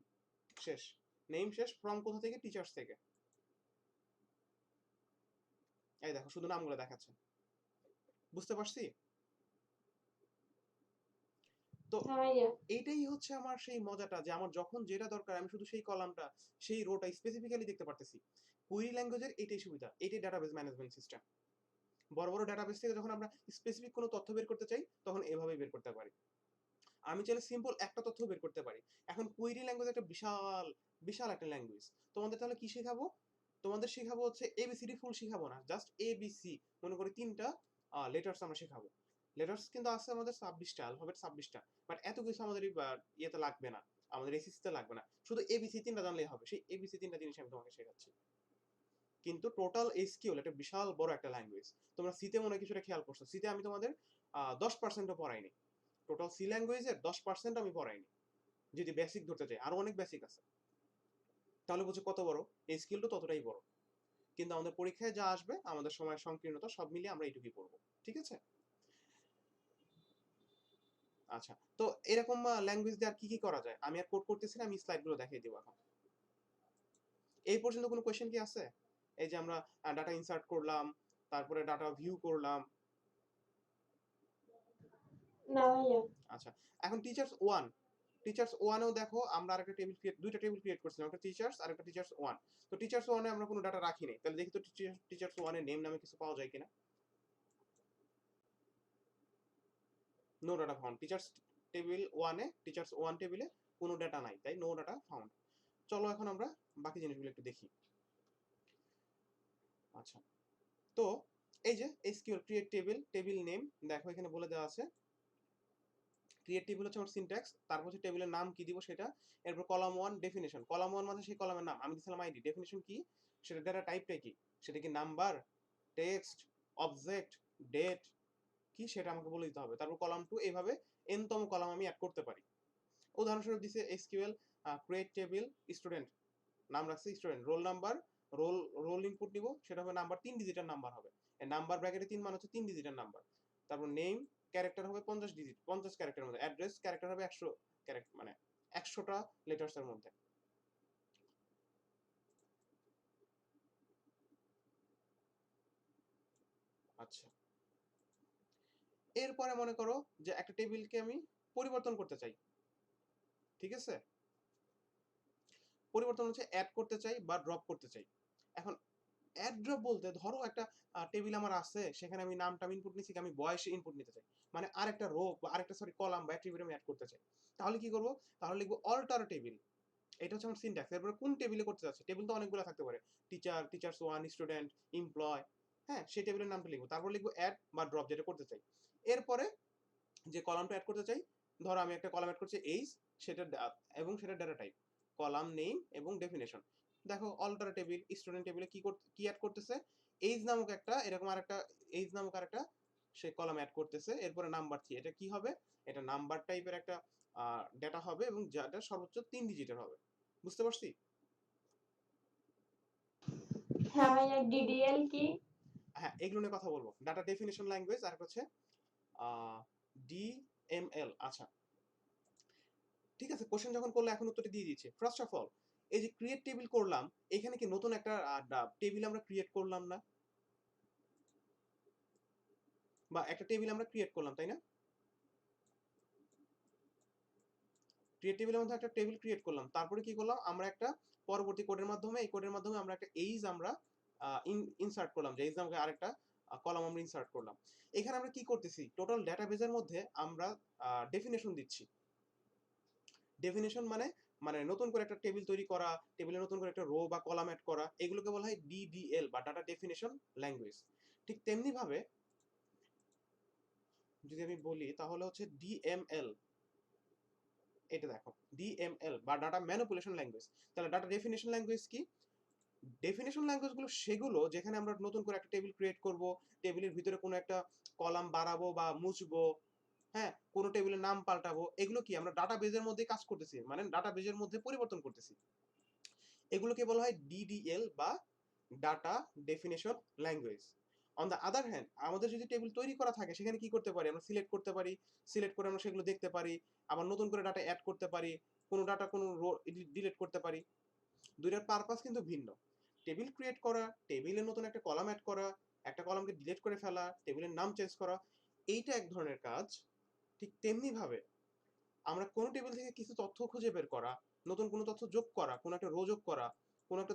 শেষ, নেম শেষ, ফ্রম কোথা থেকে, টিচার্স থেকে। এই দেখো শুধু নামগুলো দেখাচ্ছে, বুঝতে পারছি? তো হ্যাঁ ভাইয়া। এইটাই হচ্ছে আমার সেই মজাটা, যে আমার যখন যেটা দরকার আমি শুধু সেই কলামটা, সেই রোটা স্পেসিফিক্যালি দেখতে পারতেছি। কুইরি ল্যাঙ্গুয়েজের এটাই সুবিধা, এটাই ডাটাবেস ম্যানেজমেন্ট সিস্টেম। বড় বড় ডাটাবেস থেকে যখন আমরা স্পেসিফিক কোনো তথ্য বের করতে চাই তখন এভাবেই বের করতে পারি। আমি চাইলে সিম্পল একটা তথ্য বের করতে পারি। এখন কুইরি ল্যাঙ্গুয়েজ একটা বিশাল বিশাল একটা ল্যাঙ্গুয়েজ। তোমাদের তাহলে কি শেখাবো? তোমাদের শেখাবো হচ্ছে এবিসিডি ফুল শেখাবো না, জাস্ট এবিসি মনে করে 3টা লেটার্স আমরা শেখাবো। লেটার্স কিন্তু আছে আমাদের 26টা, অ্যালফাবেট 26টা, বাট এত কিছু আমাদের ইয়েতে লাগবে না, আমাদের এসিসিতে লাগবে না, শুধু এবিসি 3টা জানলেই হবে। সেই এবিসি 3টা জিনিস আমি তোমাকে শেখাচ্ছি। কিন্তু টোটাল এসকিউএল এটা বিশাল বড় একটা ল্যাঙ্গুয়েজ। তোমরা সিতে মনে হয় কিছুটা খেয়াল করছো, সিতে আমি তোমাদের 10%ও পড়াইনি, টোটাল সি ল্যাঙ্গুয়েজের 10% আমি পড়াইনি, যদি বেসিক ধরতে চাই আরো অনেক বেসিক আছে। তাহলে বুঝো কত বড় এই স্কিলটা, ততটাই বড়। কিন্তু আমাদের পরীক্ষায় যা আসবে, আমাদের সময়ের সংকীর্ণতা সব মিলিয়ে আমরা এইটুকুই পড়বো, ঠিক আছে? আচ্ছা, তো এরকম ল্যাঙ্গুয়েজ দিয়ে আর কি কি করা যায় আমি আর কোড করতেছি না, আমি স্লাইডগুলো দেখিয়ে দিব এখন। এই পর্যন্ত কোনো কোয়েশ্চেন কি আছে? এই যে আমরা ডাটা ইনসার্ট করলাম, তারপরে ডাটা ভিউ করলাম। না ভাইয়া। আচ্ছা, এখন টিচার্স 1, টিচার্স 1 এও দেখো আমরা আরেকটা টেবিল ক্রিয়েট, দুইটা টেবিল ক্রিয়েট করছিলাম, একটা টিচার্স আর একটা টিচার্স 1। তো টিচার্স 1 এ আমরা কোনো ডাটা রাখি নাই, তাহলে দেখি তো টিচার্স 1 এর নেম নামে কিছু পাওয়া যায় কিনা। No data found, teachers table 1 এ, টিচার্স 1 টেবিলে কোনো ডাটা নাই, তাই নো ডাটা ফাউন্ড। চলো এখন আমরা বাকি জিনিসগুলো একটু দেখি। আচ্ছা, তো এই যে SQL create table, table name দেখো এখানে বলে দেওয়া আছে। ক্রিয়েট টেবিল হচ্ছে আমার সিনট্যাক্স, তারপর হচ্ছে টেবিলের নাম কি দিব সেটা, এরপর কলাম 1 ডেফিনিশন, কলাম 1 মানে সেই কলামের নাম, আমি দিছিলাম আইডি, ডেফিনিশন কি, সেটা ডাটা টাইপটা কি, সেটা কি নাম্বার, টেক্সট, অবজেক্ট, ডেট কি, সেটা আমাকে বলে দিতে হবে। তারপর কলাম 2, এইভাবে n তম কলাম আমি অ্যাড করতে পারি। উদাহরণস্বরূপ দিছে এসকিউএল ক্রিয়েট টেবিল স্টুডেন্ট, নাম রাখছে student, roll number, roll roll input নিব, সেটা হবে নাম্বার, 3 ডিজিটের নাম্বার হবে, এই নাম্বার ব্র্যাকেটে 3 মানে হচ্ছে 3 ডিজিটের নাম্বার। তারপর নেম ক্যারেক্টার হবে 50 ডিজিট, 50 ক্যারেক্টারের মধ্যে, অ্যাড্রেস ক্যারেক্টার হবে 100 ক্যারেক্টার, মানে 100টা লেটার্সের মধ্যে। আচ্ছা, এরপরে মনে করো যে একটা টেবিলকে আমি পরিবর্তন করতে চাই, ঠিক আছে? পরিবর্তন হচ্ছে অ্যাড করতে চাই বা ড্রপ করতে চাই। এখন অ্যাড ড্রপ বলতে ধরো একটা টেবিল আমার আছে, সেখানে আমি নামটা ইনপুট নিছি, আমি বয়স ইনপুট নিতে চাই, মানে আরেকটা রো বা আরেকটা সরি কলাম বা অ্যাট্রিবিউট আমি অ্যাড করতে চাই, তাহলে কি করব, তাহলে লিখবো অল্টার টেবিল। এটা হচ্ছে আমার সিনট্যাক্স। এরপরে কোন টেবিলে করতে যাচ্ছে, টেবিল তো অনেকগুলো থাকতে পারে, টিচার, টিচার্স 1, স্টুডেন্ট, এমপ্লয়, হ্যাঁ সেই টেবিলের নামটা লিখবো, তারপর লিখবো অ্যাড বা ড্রপ যেটা করতে চাই। এরপরে যে কলামটা অ্যাড করতে চাই, ধরো আমি একটা কলাম অ্যাড করছি এইজ, সেটা এবং সেটা ডাটা টাইপ, কলাম নেম এবং ডেফিনেশন। দেখো অল্টার টেবিল স্টুডেন্ট টেবিলে কি অ্যাড করতেছে, এইজ নামক একটা, এরকম আরেকটা এইজ নামক আরেকটা সে কলাম অ্যাড করতেছে। এরপরে নাম্বার 3, এটা কি হবে, এটা নাম্বার টাইপের একটা ডেটা হবে এবং যেটা সর্বোচ্চ 3 ডিজিটের হবে। বুঝতে পারছি? হ্যাঁ ভাইয়া, ডিডিএল কি? হ্যাঁ, এগুলো নিয়ে কথা বলবো। ডাটা ডেফিনেশন ল্যাঙ্গুয়েজ আর হচ্ছে ডিএমএল। আচ্ছা ঠিক আছে, কোশ্চেন যখন করলে এখন উত্তরটা দিয়ে দিচ্ছে। ফার্স্ট অফ অল এই যে ক্রিয়েট টেবিল করলাম, এখানে কি নতুন একটা টেবিল আমরা ক্রিয়েট করলাম না, বা একটা টেবিল আমরা ক্রিয়েট করলাম তাই না? ক্রিয়েট টেবিলের মধ্যে একটা টেবিল ক্রিয়েট করলাম, তারপরে কি করলাম আমরা একটা পরবর্তী কোডের মাধ্যমে, এই কোডের মাধ্যমে আমরা একটা এইজ আমরা ইনসার্ট করলাম, যে এইজ নামকে আরেকটা কলাম আমরা ইনসার্ট করলাম। এখানে আমরা কি করতেছি, টোটাল ডেটাবেজের মধ্যে আমরা ডেফিনেশন দিচ্ছি। ডেফিনেশন মানে মানে নতুন করে একটা টেবিল তৈরি করা, টেবিলে নতুন করে একটা রো বা কলাম অ্যাড করা, এগুলোকে বলা হয় ডিডিএল বা ডাটা ডেফিনেশন ল্যাঙ্গুয়েজ। ঠিক তেমনি ভাবে যদি আমি বলি তাহলে হচ্ছে ডিএমএল, এটা দেখো ডিএমএল বা ডাটা ম্যানিপুলেশন ল্যাঙ্গুয়েজ। তাহলে ডাটা ডেফিনেশন ল্যাঙ্গুয়েজ কি? ডেফিনেশন ল্যাঙ্গুয়েজগুলো সেগুলো যেখানে আমরা নতুন করে একটা টেবিল ক্রিয়েট করব, টেবিলের ভিতরে কোনো একটা কলাম বাড়াবো বা মুছবো, হ্যাঁ কোনো টেবিলের নাম পাল্টাবো, এগুলো কি আমরা ডাটাবেজের মধ্যে কাজ করতেছি, মানে ডাটাবেজের মধ্যে পরিবর্তন করতেছি। এগুলোকে বলা হয় ডিডিএল বা data definition language. On the other hand আমাদের যদি টেবিল তৈরি করা থাকে, সেখানে কি করতে পারি আমরা, সিলেক্ট করতে পারি, সিলেক্ট করে আমরা সেগুলো দেখতে পারি, আবার নতুন করে ডাটা অ্যাড করতে পারি, কোনো ডাটা কোনো রো ডিলিট করতে পারি। দুইটার পারপাস কিন্তু ভিন্ন। টেবিল ক্রিয়েট করা, টেবিলে নতুন একটা কলাম অ্যাড করা, একটা কলামকে ডিলিট করে ফেলা, টেবিলের নাম চেঞ্জ করা, এইটা এক ধরনের কাজ। ঠিক তেমনি ভাবে আমরা কোনো টেবিল থেকে কিছু তথ্য খুঁজে বের করা, নতুন কোনো তথ্য যোগ করা, কোনো একটা রো যোগ করা, কোনো একটা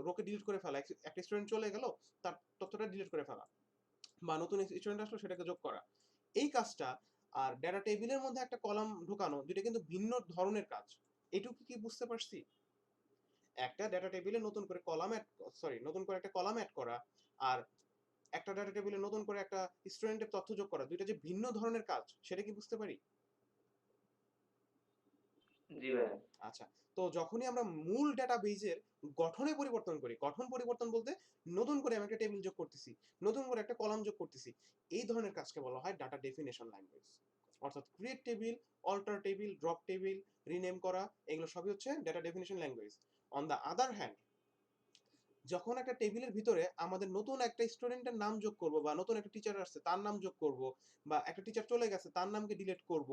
রোকে ডিলিট করে ফেলা, একটা স্টুডেন্ট চলে গেল তার তথ্যটা ডিলিট করে ফেলা, বা নতুন স্টুডেন্ট আসলো সেটাকে যোগ করা, এই কাজটা আর ডেটা টেবিলের মধ্যে একটা কলাম ঢোকানো, দুইটা কিন্তু ভিন্ন ধরনের কাজ। এটুকু কি বুঝতে পারছি? একটা ডেটা টেবিলে নতুন করে কলাম অ্যাড, নতুন করে একটা কলাম অ্যাড করা, আর একটা ডেটা টেবিলে নতুন করে একটা স্টুডেন্টের তথ্য যোগ করা, দুইটা যে ভিন্ন ধরনের কাজ, সেটা কি বুঝতে পারি? জি ভাইয়া। আচ্ছা, তো যখনই আমরা মূল ডেটাবেজের গঠনে পরিবর্তন করি, গঠন পরিবর্তন বলতে নতুন করে আমি একটা টেবিল যোগ করতেছি, নতুন করে একটা কলাম যোগ করতেছি, এই ধরনের কাজকে বলা হয় ডাটা ডেফিনেশন ল্যাঙ্গুয়েজ। অর্থাৎ create table, alter table, drop table, rename করা, এগুলো সবই হচ্ছে data definition language. On the other hand যখন একটা টেবিলের ভিতরে আমাদের নতুন একটা স্টুডেন্টের নাম যোগ করব, বা নতুন একটা টিচার আসছে তার নাম যোগ করব, বা একটা টিচার চলে গেছে তার নামকে ডিলিট করব,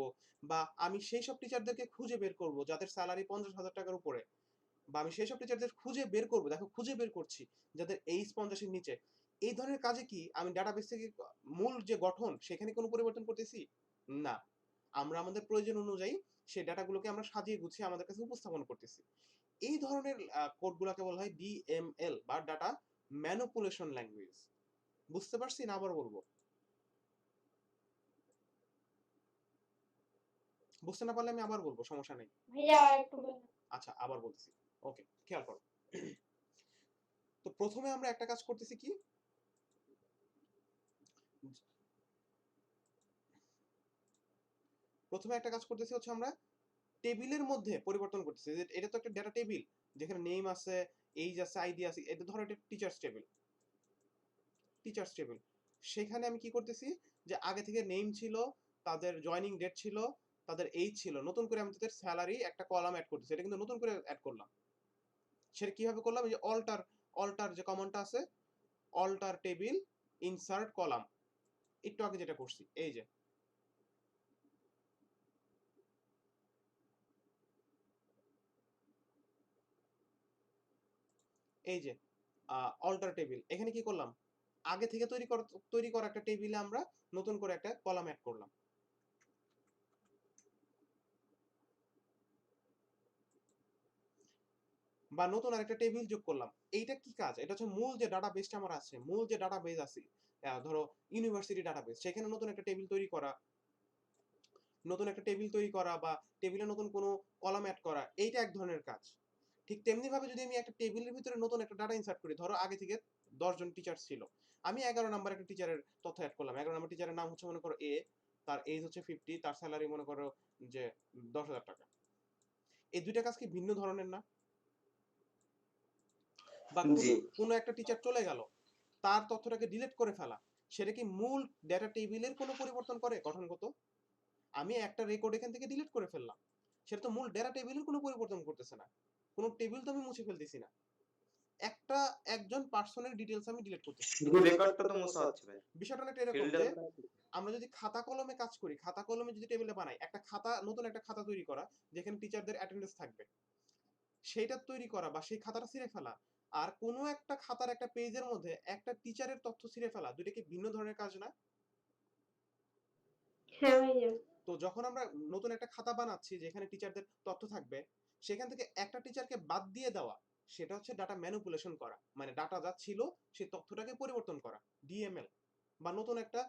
বা আমি সেই সব টিচারদেরকে খুঁজে বের করব যাদের স্যালারি 50,000 টাকার উপরে, বা আমি সেই সব টিচারদের খুঁজে বের করব, দেখো খুঁজে বের করছি যাদের এইজ 50-এর নিচে, এই ধরনের কাজে কি আমি ডাটাবেস থেকে মূল যে গঠন সেখানে কোনো পরিবর্তন করতেছি না, আমরা আমাদের প্রয়োজন অনুযায়ী সেই ডাটাগুলোকে আমরা সাজিয়ে গুছিয়ে আমাদের কাছে উপস্থাপন করতেছি। এই ধরনের কোডগুলোকে বলা হয় ডিএমএল বা ডাটা ম্যানিপুলেশন ল্যাঙ্গুয়েজ। বুঝতে পারছি না আবার বলবো? বুঝতে না পারলে আমি আবার বলবো, সমস্যা নেই। ভাইয়া একটু বলেন। আচ্ছা আবার বলতেছি, ওকে খেয়াল করো। তো প্রথমে আমরা একটা কাজ করতেছি কি, প্রথমে একটা কাজ করতেছি হচ্ছে আমরা টেবিলের মধ্যে পরিবর্তন করতেছি। এটা তো একটা ডেটা টেবিল যেখানে নেম আছে, এইজ আছে, আইডি আছে, এটা ধরো এটা টিচার্স টেবিল, টিচার্স টেবিল। সেখানে আমি কি করতেছি, যে আগে থেকে নেম ছিল, তাদের জয়নিং ডেট ছিল, তাদের এইজ ছিল, নতুন করে আমি তাদের স্যালারি একটা কলাম অ্যাড করতেছি, এটা কিন্তু নতুন করে অ্যাড করলাম। সেটা কিভাবে করলাম, এই যে অল্টার, অল্টার যে কমান্ডটা আছে, অল্টার টেবিল ইনসার্ট কলাম, একটু আগে যেটা করছি, এই যে এই যে অল্টার টেবিল, এখানে কি করলাম, আগে থেকে তৈরি করা একটা টেবিলে আমরা নতুন করে একটা কলাম অ্যাড করলাম, বা নতুন আরেকটা টেবিল যোগ করলাম। এইটা কি কাজ, এটা হচ্ছে মূল যে ডাটাবেসটা আমার আছে, মূল যে ডাটাবেস আছে, ধরো ইউনিভার্সিটি ডাটাবেস, সেখানে নতুন একটা টেবিল তৈরি করা, নতুন একটা টেবিল তৈরি করা, বা টেবিলে নতুন কোনো কলাম অ্যাড করা, এইটা এক ধরনের কাজ। ঠিক তেমনি ভাবে যদি আমি একটা টেবিলের ভিতরে নতুন একটা ডাটা ইনসার্ট করি, ধরো আগে থেকে 10 জন টিচার ছিল, আমি 11 নাম্বার একটা টিচারের তথ্য অ্যাড করলাম, 11 নাম্বার টিচারের নাম হচ্ছে মনে করো এ, তার এজ হচ্ছে 50, তার স্যালারি মনে করো যে 10,000 টাকা। এই দুইটা কাজ কি ভিন্ন ধরনের না? বা জি। কোনো একটা টিচার চলে গেল, তার তথ্যটাকে ডিলিট করে ফেলা, সেটা কি মূল ডেটা টেবিলের কোনো পরিবর্তন করে গঠনগত? আমি একটা রেকর্ড এখান থেকে ডিলিট করে ফেললাম, সেটা তো মূল ডেটা টেবিলের কোনো পরিবর্তন করতেছে না, কোনো টেবিল তো আমি মুছে ফেলতেছি না, একটা একজন পার্সনের ডিটেলস আমি ডিলিট করতেছি। শুধু রেকর্ডটা তো মোছা হচ্ছে ভাই। বিষয়টা অনেকটা এরকম ফিল্ডে যে তো আমরা যদি খাতা কলমে কাজ করি, খাতা কলমে যদি টেবিলটা বানাই, একটা খাতা, নতুন একটা খাতা তৈরি করা যেখানে টিচারদের অ্যাটেন্ডেন্স থাকবে, সেইটা তৈরি করা বা সেই খাতাটা ছিঁড়ে ফেলা, আর কোনো একটা খাতার একটা পেজের মধ্যে একটা টিচারের তথ্য ছিঁড়ে ফেলা, দুইটা কি ভিন্ন ধরনের কাজ না? হ্যাঁ ভাইয়া। তো যখন আমরা নতুন একটা খাতা বানাচ্ছি যেখানে টিচারদের তথ্য থাকবে, সেখান থেকে একটা টিচারকে বাদ দিয়ে দেওয়া, সেটা হচ্ছে ডাটা ম্যানিপুলেশন করা, মানে ডাটা যা ছিল সেই তথ্যটাকে পরিবর্তন করা, ডিএমএল। বা নতুন একটা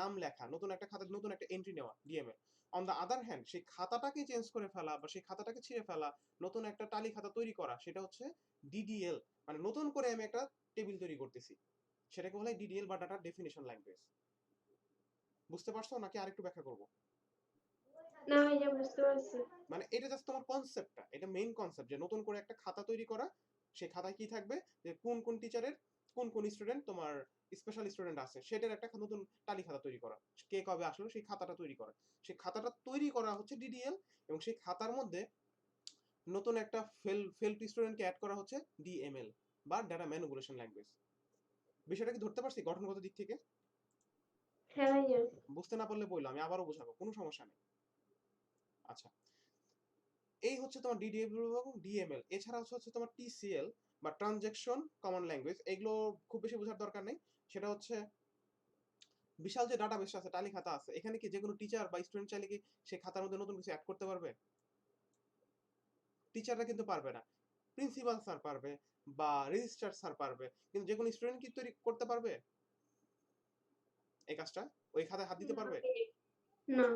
নাম লেখা, নতুন একটা খাতায় নতুন একটা এন্ট্রি নেওয়া, DML. On the other hand, সেই খাতাটাকে চেঞ্জ করে ফেলা বা সেই খাতাটাকে ছিঁড়ে ফেলা, নতুন একটা টালি খাতা তৈরি করা, সেটা হচ্ছে ডিডিএল। মানে নতুন করে আমি একটা টেবিল তৈরি করতেছি, সেটাকে বলে ডিডিএল বা ডাটা ডেফিনিশন ল্যাঙ্গুয়েজ। বুঝতে পারছো নাকি আরেকটু ব্যাখ্যা করবো? না ভাইয়া, বুঝতে পারছি। মানে এটা জাস্ট তোমার কনসেপ্টটা, এটা মেইন কনসেপ্ট, যে নতুন করে একটা খাতা তৈরি করা, সেই খাতায় কি থাকবে, যে কোন কোন টিচারের কোন কোন স্টুডেন্ট তোমার স্পেশাল স্টুডেন্ট আছে, সেটার একটা নতুন তালিকা খাতা তৈরি করা, কে কবে আসলো সেই খাতাটা তৈরি করা, সেই খাতাটা তৈরি করা হচ্ছে ডিডিএল। এবং সেই খাতার মধ্যে নতুন একটা ফেল্ড স্টুডেন্টকে অ্যাড করা হচ্ছে ডিএমএল বা ডাটা ম্যানিপুলেশন ল্যাঙ্গুয়েজ। বিষয়টা কি ধরতে পারছি গঠনগত দিক থেকে? হ্যাঁ ভাইয়া। বুঝতে না পারলে বললো, আমি আবারও বোঝাবো, কোনো সমস্যা নেই। আচ্ছা, এই হচ্ছে তোমার ডিডিএল এবং ডিএমএল। এছাড়া হচ্ছে তোমার টিসিএল বা ট্রানজ্যাকশন কমন ল্যাঙ্গুয়েজ। এগুলো খুব বেশি বোঝার দরকার নেই। সেটা হচ্ছে বিশাল যে ডাটাবেস আছে, টালি খাতা আছে, এখানে কি যে কোনো টিচার বা স্টুডেন্ট চাইলে কি সেই খাতার মধ্যে নতুন কিছু অ্যাড করতে পারবে? টিচাররা কিন্তু পারবে না, প্রিন্সিপাল স্যার পারবে বা রেজিস্ট্রার স্যার পারবে, কিন্তু যে কোনো স্টুডেন্ট কি তৈরি করতে পারবে এই কাজটা? ওই খাতায় হাত দিতে না পারবে? ভাইয়া। না।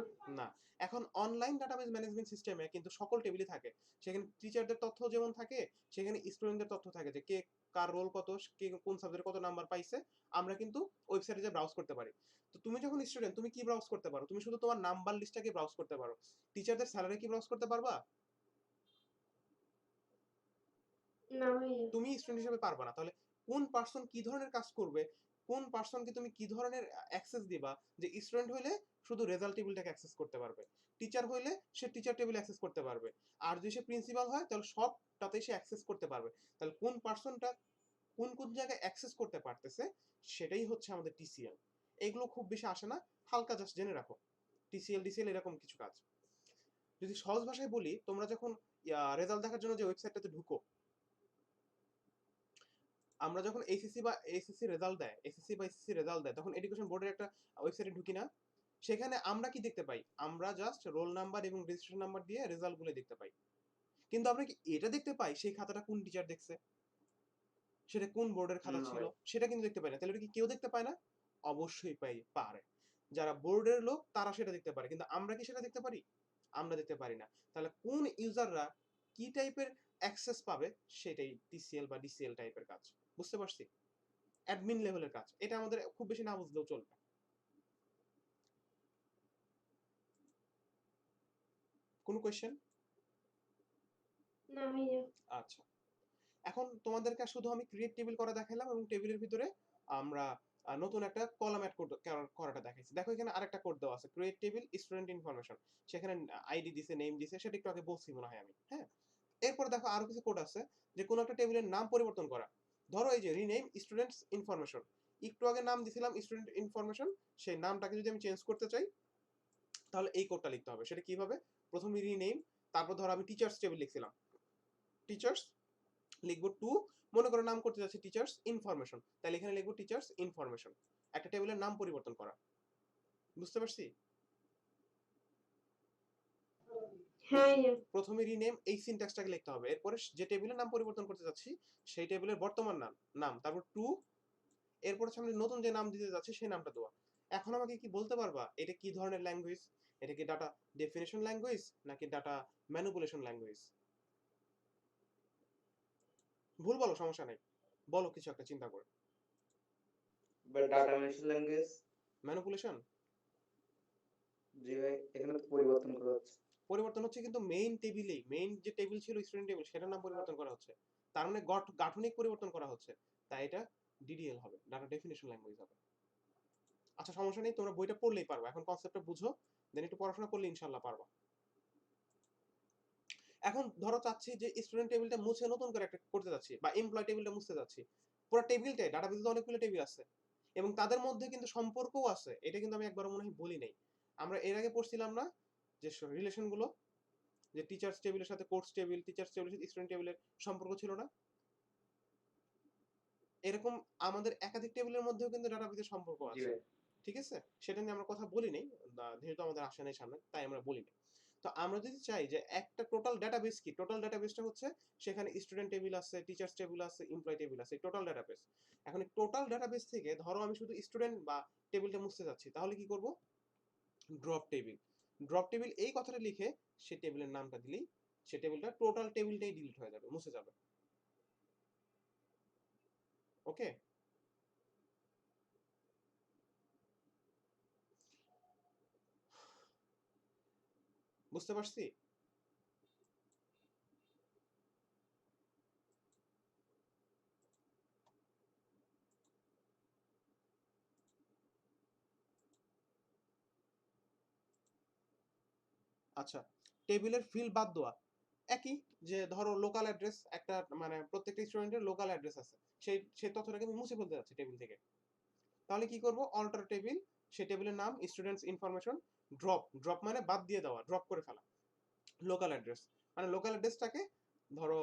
না। এখন অনলাইন ডাটাবেস ম্যানেজমেন্ট সিস্টেমে কিন্তু সকল টেবিলই থাকে। সেখানে টিচারদের তথ্য যেমন থাকে, সেখানে স্টুডেন্টদের তথ্য থাকে, যে কে কার রোল কত, কে কোন সাবজেক্টে কত নাম্বার পাইছে, আমরা কিন্তু ওয়েবসাইটে যেয়ে ব্রাউজ করতে পারি। তো তুমি যখন স্টুডেন্ট, তুমি কি ব্রাউজ করতে পারো? তুমি শুধু তোমার নাম্বার লিস্টটাকে ব্রাউজ করতে পারো। টিচারদের স্যালারি কি ব্রাউজ করতে পারবা? না ভাইয়া। তুমি স্টুডেন্ট হিসেবে পারবা না। তাহলে কোন পার্সন কি ধরনের কাজ করবে, কোন পার্সনকে তুমি কি ধরনের অ্যাক্সেস দিবা? যে স্টুডেন্ট হইলে শুধু রেজাল্ট টেবিলটাকে অ্যাক্সেস করতে পারবে, টিচার হইলে সে টিচার টেবিল অ্যাক্সেস করতে পারবে, আর যদি সে প্রিন্সিপাল হয় তাহলে সবটাতেই সে অ্যাক্সেস করতে পারবে। তাহলে কোন পার্সনটা কোন কোন জায়গায় অ্যাক্সেস করতে পারতেছে, সেটাই হচ্ছে আমাদের টিসিএল। এগুলো খুব বেশি আসে না, হালকা জাস্ট জেনে রাখো। টিসিএল ডিসিএল এরকম কিছু কাজ। যদি সহজ ভাষায় বলি, তোমরা যখন রেজাল্ট দেখার জন্য যে ওয়েবসাইটটাতে ঢুকো, আমরা যখন এইচএসসি বা এসএসসি রেজাল্ট দেয়, এসএসসি বা এসএসসি রেজাল্ট দেয়, তখন এডুকেশন বোর্ডের একটা ওয়েবসাইটে ঢুকি না? সেখানে আমরা কি দেখতে পাই? আমরা জাস্ট রোল নাম্বার এবং রেজিস্ট্রেশন নাম্বার দিয়ে রেজাল্টগুলো দেখতে পাই। কিন্তু আমরা কি এটা দেখতে পাই সেই খাতাটা কোন টিচার দেখছে, সেটা কোন বোর্ডের খাতা না ছিল, ভাই। সেটা কিন্তু দেখতে পাই না। তাহলে এটা কি কেউ দেখতে পায় না? অবশ্যই পারে। যারা বোর্ডের লোক তারা সেটা দেখতে পারে, কিন্তু আমরা কি সেটা দেখতে পারি? আমরা দেখতে পারি না। তাহলে কোন ইউজাররা কি টাইপের অ্যাক্সেস পাবে, সেটাই টিসিএল বা ডিসিএল টাইপের কাজ। বুঝতে পারছি? অ্যাডমিন লেভেলের কাজ। এটা আমাদের খুব বেশি না বুঝলেও চলবে। কোনো কোয়েশ্চেন? না ভাইয়া। আচ্ছা, এখন তোমাদেরকে শুধু আমি ক্রিয়েট টেবিল করা দেখাইলাম এবং টেবিলের ভিতরে আমরা নতুন একটা কলাম অ্যাড করাটা দেখাইছি। দেখো এখানে আরেকটা কোড দেওয়া আছে, ক্রিয়েট টেবিল স্টুডেন্ট ইনফরমেশন। সেখানে আইডি দিছে, নেম দিছে, সেটা একটু আগে বলছি মনে হয় আমি, হ্যাঁ। এরপর দেখো আরো কিছু কোড আছে, যে কোনো একটা টেবিলের নাম পরিবর্তন করা। ধরো এই যে রিনেম স্টুডেন্টস ইনফরমেশন, একটু আগে নাম দিছিলাম স্টুডেন্ট ইনফরমেশন, সেই নামটাকে যদি আমি চেঞ্জ করতে চাই, তাহলে এই কোডটা লিখতে হবে। সেটা কিভাবে? প্রথমে রিনেম, তারপর ধরো আমি টিচার্স টেবিল লিখছিলাম, টিচার্স লিখবো টু, মনে করো নাম করতে যাচ্ছি টিচার্স ইনফরমেশন, তাহলে এখানে লিখবো টিচার্স ইনফরমেশন। একটা টেবিলের নাম পরিবর্তন করা। বুঝতে পারছি? হ্যাঁ ভাইয়া। প্রথমে রিনেম এই সিনট্যাক্সটাকে লিখতে হবে, এরপরে যে টেবিলের নাম পরিবর্তন করতে যাচ্ছি সেই টেবিলের বর্তমান নাম নাম তারপর টু, এরপর হচ্ছে আমি নতুন যে নাম দিতে যাচ্ছি সেই নামটা দেওয়া। এখন আমাকে কি বলতে পারবা এটা কি ধরনের ল্যাঙ্গুয়েজ? এটা কি ডাটা ডেফিনেশন ল্যাঙ্গুয়েজ নাকি ডাটা ম্যানিপুলেশন ল্যাঙ্গুয়েজ? ভুল বলো, সমস্যা নাই, বলো কিছু একটা চিন্তা করে। But data management language. Manipulation? জি ভাই, এখানে তো পরিবর্তন করা হচ্ছে। পরিবর্তন হচ্ছে কিন্তু মেইন টেবিলেই, মেইন যে টেবিল ছিল স্টুডেন্ট টেবিল, সেটার নাম পরিবর্তন করা হচ্ছে। তার মানে গাঠনিক পরিবর্তন করা হচ্ছে। তাই এটা ডিডিএল হবে, ডাটা ডেফিনেশন ল্যাঙ্গুয়েজ হবে। আচ্ছা সমস্যা নেই, তোমরা বইটা পড়লেই পারবা, এখন কনসেপ্টটা বুঝো, দেন একটু পড়াশোনা করলে ইনশাল্লাহ পারবা। এখন ধরো চাচ্ছি যে স্টুডেন্ট টেবিলটা মুছে নতুন করে একটা করতে যাচ্ছি, বা এমপ্লয় টেবিলটা মুছতে যাচ্ছি। পুরো টেবিলটাই, ডাটাবেসে তো অনেকগুলো টেবিল আছে, এবং তাদের মধ্যে কিন্তু সম্পর্কও আছে, এটা কিন্তু আমি একবার মনে হয় বলি নাই। আমরা এর আগে পড়ছিলাম না যে রিলেশন গুলো, যে টিচার্স টেবিলের সাথে কোর্স টেবিল, টিচার্স টেবিলের সাথে স্টুডেন্ট টেবিলের সম্পর্ক ছিল না? এরকম আমাদের একাধিক টেবিলের মধ্যেও কিন্তু ডাটাবেসের সম্পর্ক জি আছে। ভাই। ঠিক আছে? সেটা নিয়ে আমরা কথা বলি নাই। যেহেতু আমাদের আসে নাই সামনে, তাই আমরা বলি নাই। তো আমরা যদি চাই যে একটা টোটাল ডাটাবেস কি? টোটাল ডাটাবেসটা হচ্ছে সেখানে স্টুডেন্ট টেবিল আছে, টিচার্স টেবিল আছে, এমপ্লয়ি টেবিল আছে। Total database. এখন এই টোটাল ডাটাবেস থেকে ধরো আমি শুধু স্টুডেন্ট বা টেবিলটা মুছতে যাচ্ছি। তাহলে কি করব? Drop table. ড্রপ টেবিল এই কথাটা লিখে সে টেবিলের নামটা দিলেই সে টেবিলটা টোটাল টেবিলটাই ডিলিট হয়ে যাবে, মুছে যাবে। ওকে? বুঝতে পারছি? আচ্ছা, টেবিলের ফিল্ড বাদ দেওয়া একই, যে ধরো লোকাল অ্যাড্রেস একটা, মানে প্রত্যেকটা স্টুডেন্টের লোকাল অ্যাড্রেস আছে, সেই তথ্যটাকে আমি মুছে ফেলতে যাচ্ছি টেবিল থেকে। তাহলে কি করব? অল্টার টেবিল, সেই টেবিলের নাম স্টুডেন্টস ইনফরমেশন, ড্রপ, ড্রপ মানে বাদ দিয়ে দেওয়া, ড্রপ করে ফেলা। লোকাল অ্যাড্রেস মানে লোকাল অ্যাড্রেসটাকে ধরো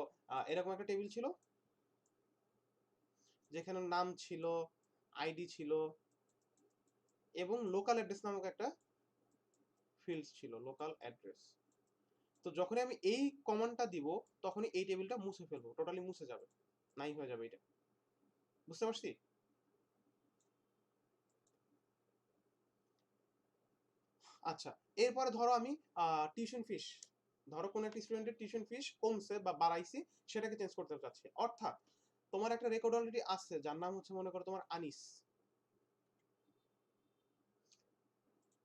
এরকম একটা টেবিল ছিল যেখানে নাম ছিল, আইডি ছিল এবং লোকাল অ্যাড্রেস নামক একটা ফিল্ড ছিল, লোকাল অ্যাড্রেস। তো যখনই আমি এই কমান্ডটা দিব তখনই এই টেবিলটা মুছে ফেলবো, টোটালি মুছে যাবে, নাই হয়ে যাবে এটা। বুঝতে পারছি? আচ্ছা, এরপরে ধরো আমি টিউশন ফিস, ধরো কোন একটা স্টুডেন্টের টিউশন ফিস কমছে বা বাড়াইছি, সেটাকে চেঞ্জ করতে চাচ্ছি। অর্থাৎ তোমার একটা রেকর্ড অলরেডি আছে যার নাম হচ্ছে মনে করো তোমার আনিস,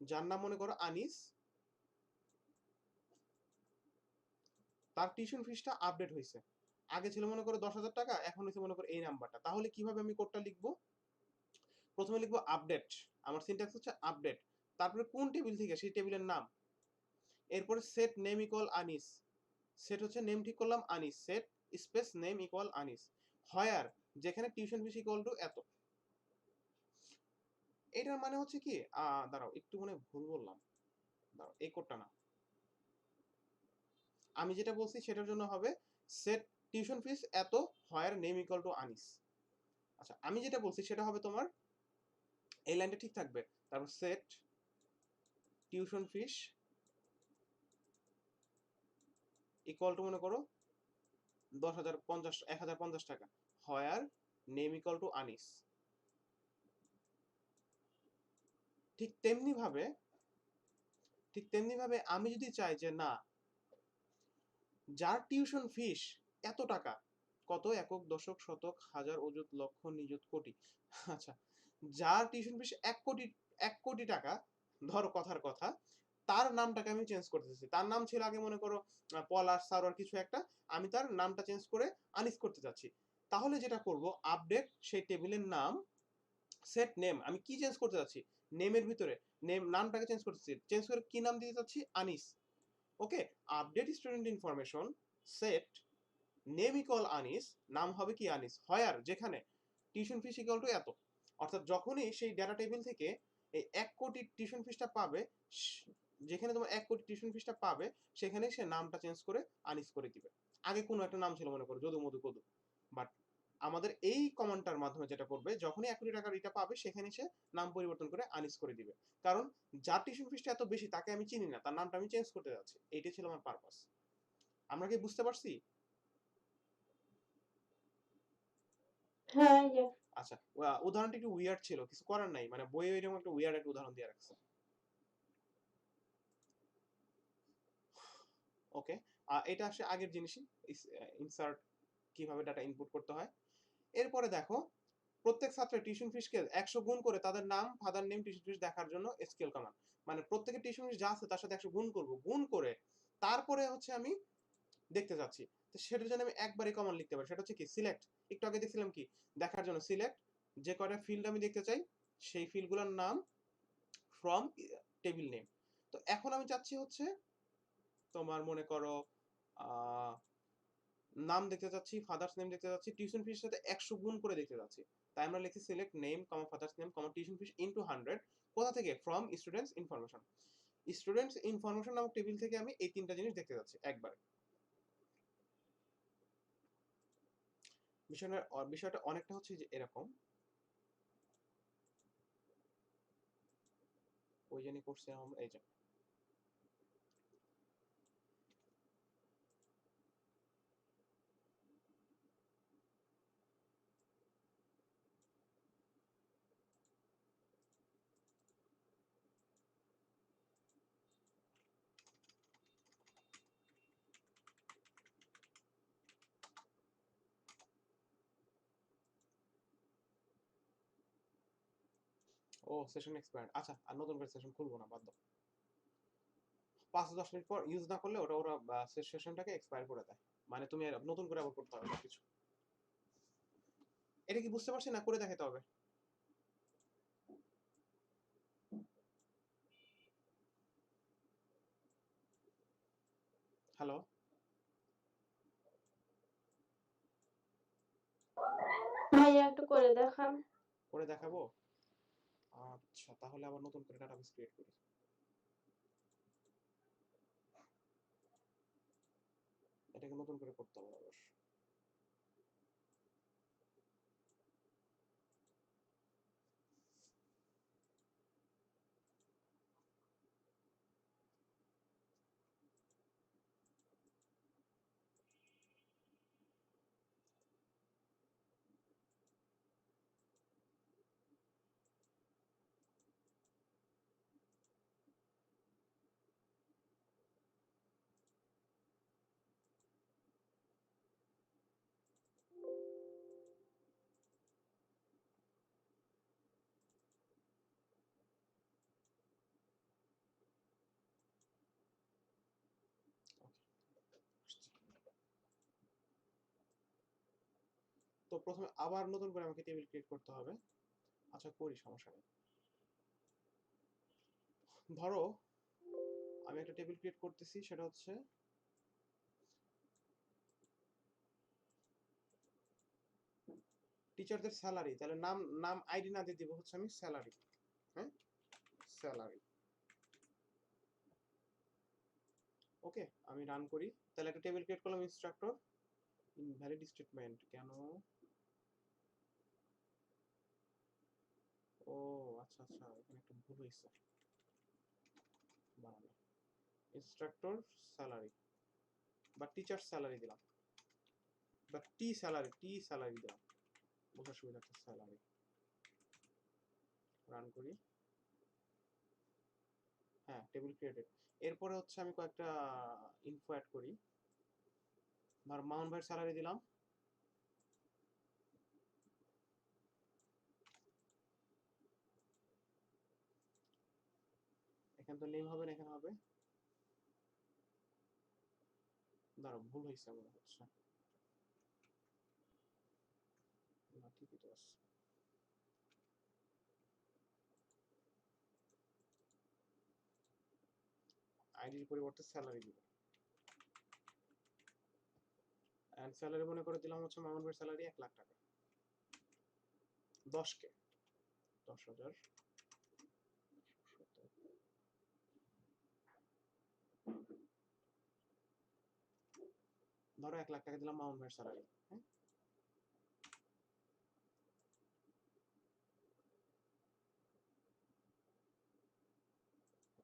যার নাম মনে করো আনিস, তার টিউশন ফিসটা আপডেট হয়েছে। আগে ছিল মনে করো 10,000 টাকা, এখন হয়েছে মনে করো এই নাম্বারটা। তাহলে কিভাবে আমি কোডটা লিখবো? প্রথমে লিখবো আপডেট, আমার সিনট্যাক্স হচ্ছে আপডেট, তারপরে কোন টেবিল থেকে সেই টেবিলের নাম, এরপরে set name equal Anis, set হচ্ছে নেম ঠিক করলাম Anis, set space name equal Anis, হয়ার যেখানে টিউশন ফিস ইকুয়াল টু এত। এটার মানে হচ্ছে কি, দাঁড়াও একটু মনে হয় ভুল বললাম, দাঁড়াও এই কোডটা না, আমি যেটা বলছি সেটার জন্য হবে সেট টিউশন ফিস এত, হয়ার নেম ইকুয়াল টু আনিস। আচ্ছা, আমি যেটা বলছি সেটা হবে তোমার এই লাইনটা ঠিক থাকবে, তারপর set tuition fees equal to মনে করো 1,50 টাকা, হয়ার নেম ইকুয়াল টু আনিস। ঠিক তেমনি ভাবে আমি যদি চাই যে না, যার টিউশন ফিস এত টাকা, কত একক দশক শতক হাজার অযুত লক্ষ নিযুত কোটি, আচ্ছা, যার টিউশন ফিস 1 কোটি টাকা, ধরো কথার কথা, তার নামটাকে আমি চেঞ্জ করতে চাচ্ছি। তার নাম ছিল আগে মনে করো পলাশ সারোয়ার কিছু একটা, আমি তার নামটা চেঞ্জ করে আনিস করতে চাচ্ছি। তাহলে যেটা করব, আপডেট সেই টেবিলের নাম, সেট নেম, আমি কি চেঞ্জ করতে চাচ্ছি, নেমের ভিতরে নেম নামটাকে চেঞ্জ করতে চাচ্ছি, চেঞ্জ করে কি নাম দিতে চাচ্ছি, Anis. Okay, update student information, set name equal Anis, নাম হবে কি আনিস, হয়ার যেখানে টিউশন ফিস ইকুয়াল টু এত। অর্থাৎ যখনই সেই ডাটা টেবিল থেকে এই 1 কোটি টিউশন ফিসটা পাবে, যেখানে তোমার 1 কোটি টিউশন ফিসটা পাবে, সেখানে সে নামটা চেঞ্জ করে আনিস করে দিবে। আগে কোনো একটা নাম ছিল মনে করো যদু মধু কদু, বাট আমাদের এই কমান্ডটার মাধ্যমে যেটা করবে, যখনই 1 কোটি টাকার এটা পাবে সেখানে সে নাম পরিবর্তন করে আনিস করে দিবে। কারণ যার টিউশন ফিসটা এত বেশি তাকে আমি চিনি না, তার নামটা আমি চেঞ্জ করতে যাচ্ছি, এইটাই ছিল আমার পারপাস। আমরা কি বুঝতে পারছি? হ্যাঁ ইয়া। আচ্ছা, উদাহরণটা একটু উইয়ার্ড ছিল, কিছু করার নাই, মানে বইয়ে এরকম একটা উইয়ার্ড একটা উদাহরণ দিয়ে রাখছে। ওকে, এটা আসলে আগের জিনিসই, ইনসার্ট কিভাবে ডাটা ইনপুট করতে হয়। এরপরে দেখো, প্রত্যেক ছাত্রের টিউশন ফিসকে 100 গুণ করে তাদের নাম, ফাদার নেম, টিউশন ফিস দেখার জন্য এসকিউএল কমান্ড, মানে প্রত্যেকের টিউশন ফিস যা আছে তার সাথে 100 গুণ করব, গুণ করে তারপরে হচ্ছে আমি দেখতে যাচ্ছি। তো সেটার জন্য আমি একবারই কমান্ড লিখতে পারি, সেটা হচ্ছে কি সিলেক্ট, একটু আগে দেখছিলাম কি দেখার জন্য সিলেক্ট, যে কয়টা ফিল্ড আমি দেখতে চাই সেই ফিল্ডগুলোর নাম ফ্রম টেবিল নেম। তো এখন আমি চাচ্ছি হচ্ছে তোমার মনে করো নাম দেখতে চাচ্ছি, ফাদার্স নেম দেখতে চাচ্ছি, টিউশন ফির সাথে 100 গুণ করে দেখতে চাচ্ছি। তাই আমরা লিখছি select name, father's name, tuition fees into 100। কোথা থেকে? From students information. Students information নামক টেবিল থেকে আমি এই তিনটা জিনিস দেখতে যাচ্ছি একবারে। বিষয়টা অনেকটা হচ্ছে যে এরকম, ওই জন্যই করছি আমরা এই যে ও সেশন এক্সপায়ার্ড। আচ্ছা আর নতুন করে সেশন খুলবো না, বাদ দাও। 5-10 মিনিট পর ইউজ না করলে ওরা সেশনটাকে এক্সপায়ার করে দেয়। মানে তুমি আর নতুন করে আবার করতে হবে কিছু। এটা কি বুঝতে পারছি না, করে দেখাতে হবে। হ্যালো, ভাইয়া একটু করে দেখান। করে দেখাবো? আচ্ছা তাহলে আবার নতুন করে ডাটাবেস ক্রিয়েট করি। এটাকে নতুন করে করতে হবে অবশ্য। তো প্রথমে আবার নতুন করে আমাকে টেবিল ক্রিয়েট করতে হবে। আচ্ছা করি, সমস্যা নেই। ধরো আমি একটা টেবিল ক্রিয়েট করতেছি, সেটা হচ্ছে টিচারদের স্যালারি। তাহলে নাম নাম আইডি না দিয়ে দিব হচ্ছে আমি স্যালারি। হ্যাঁ, স্যালারি। ওকে, আমি রান করি। তাহলে একটা টেবিল ক্রিয়েট করলাম, ইনস্ট্রাক্টর। ইনভ্যালিড স্টেটমেন্ট কেন? ও আচ্ছা আচ্ছা, এখানে একটা ভুল হয়েছে বানানো। ইনস্ট্রাক্টর স্যালারি বা টিচার স্যালারি দিলাম, বা টি স্যালারি দিলাম, বোঝার সুবিধার্থে স্যালারি। রান করি। হ্যাঁ, টেবিল ক্রিয়েটেড। এরপরে হচ্ছে আমি কয়েকটা ইনফো অ্যাড করি। ধর মাউন্ট ভাইয়ের স্যালারি দিলাম। এখানে তো নেম হবে না, এখানে হবে, দাঁড়াও ভুল হয়েছে মনে হচ্ছে। না ঠিকই তো আছে। আইডির পরিবর্তে স্যালারি দিব। এন্ড স্যালারি মনে করে দিলাম হচ্ছে মামুন ভাইয়ের স্যালারি 1 লাখ টাকা। 10K, 10,000। ধরো 1 লাখ টাকা দিলাম মামুন ভাইয়ের স্যালারি। হ্যাঁ,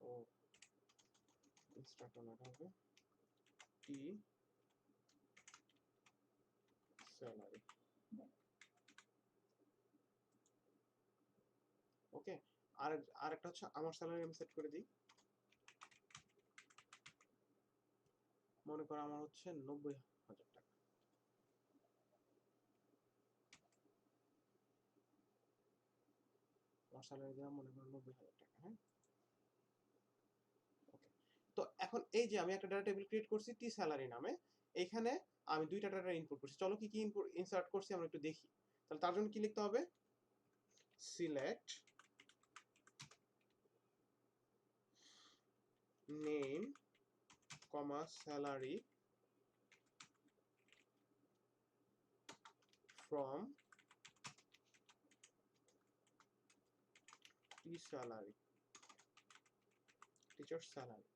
ও ইনস্ট্রাক্টর না, এটা হবে টি স্যালারি। ওকে, আর আরেকটা হচ্ছে আমার স্যালারি আমি সেট করে দিই। মনে করো আমার হচ্ছে 90,000 টাকা। আমার স্যালারি দিলাম মনে করো 90,000 টাকা। হ্যাঁ, ওকে। তো এখন এই যে আমি একটা ডাটা টেবিল ক্রিয়েট করছি টি স্যালারি নামে। এখানে আমি দুইটা ডাটা ইনপুট করছি। চলো কি কি ইনপুট ইনসার্ট করছি আমরা একটু দেখি। তাহলে তার জন্য কি লিখতে হবে? Select name, salary from salary, teacher salary.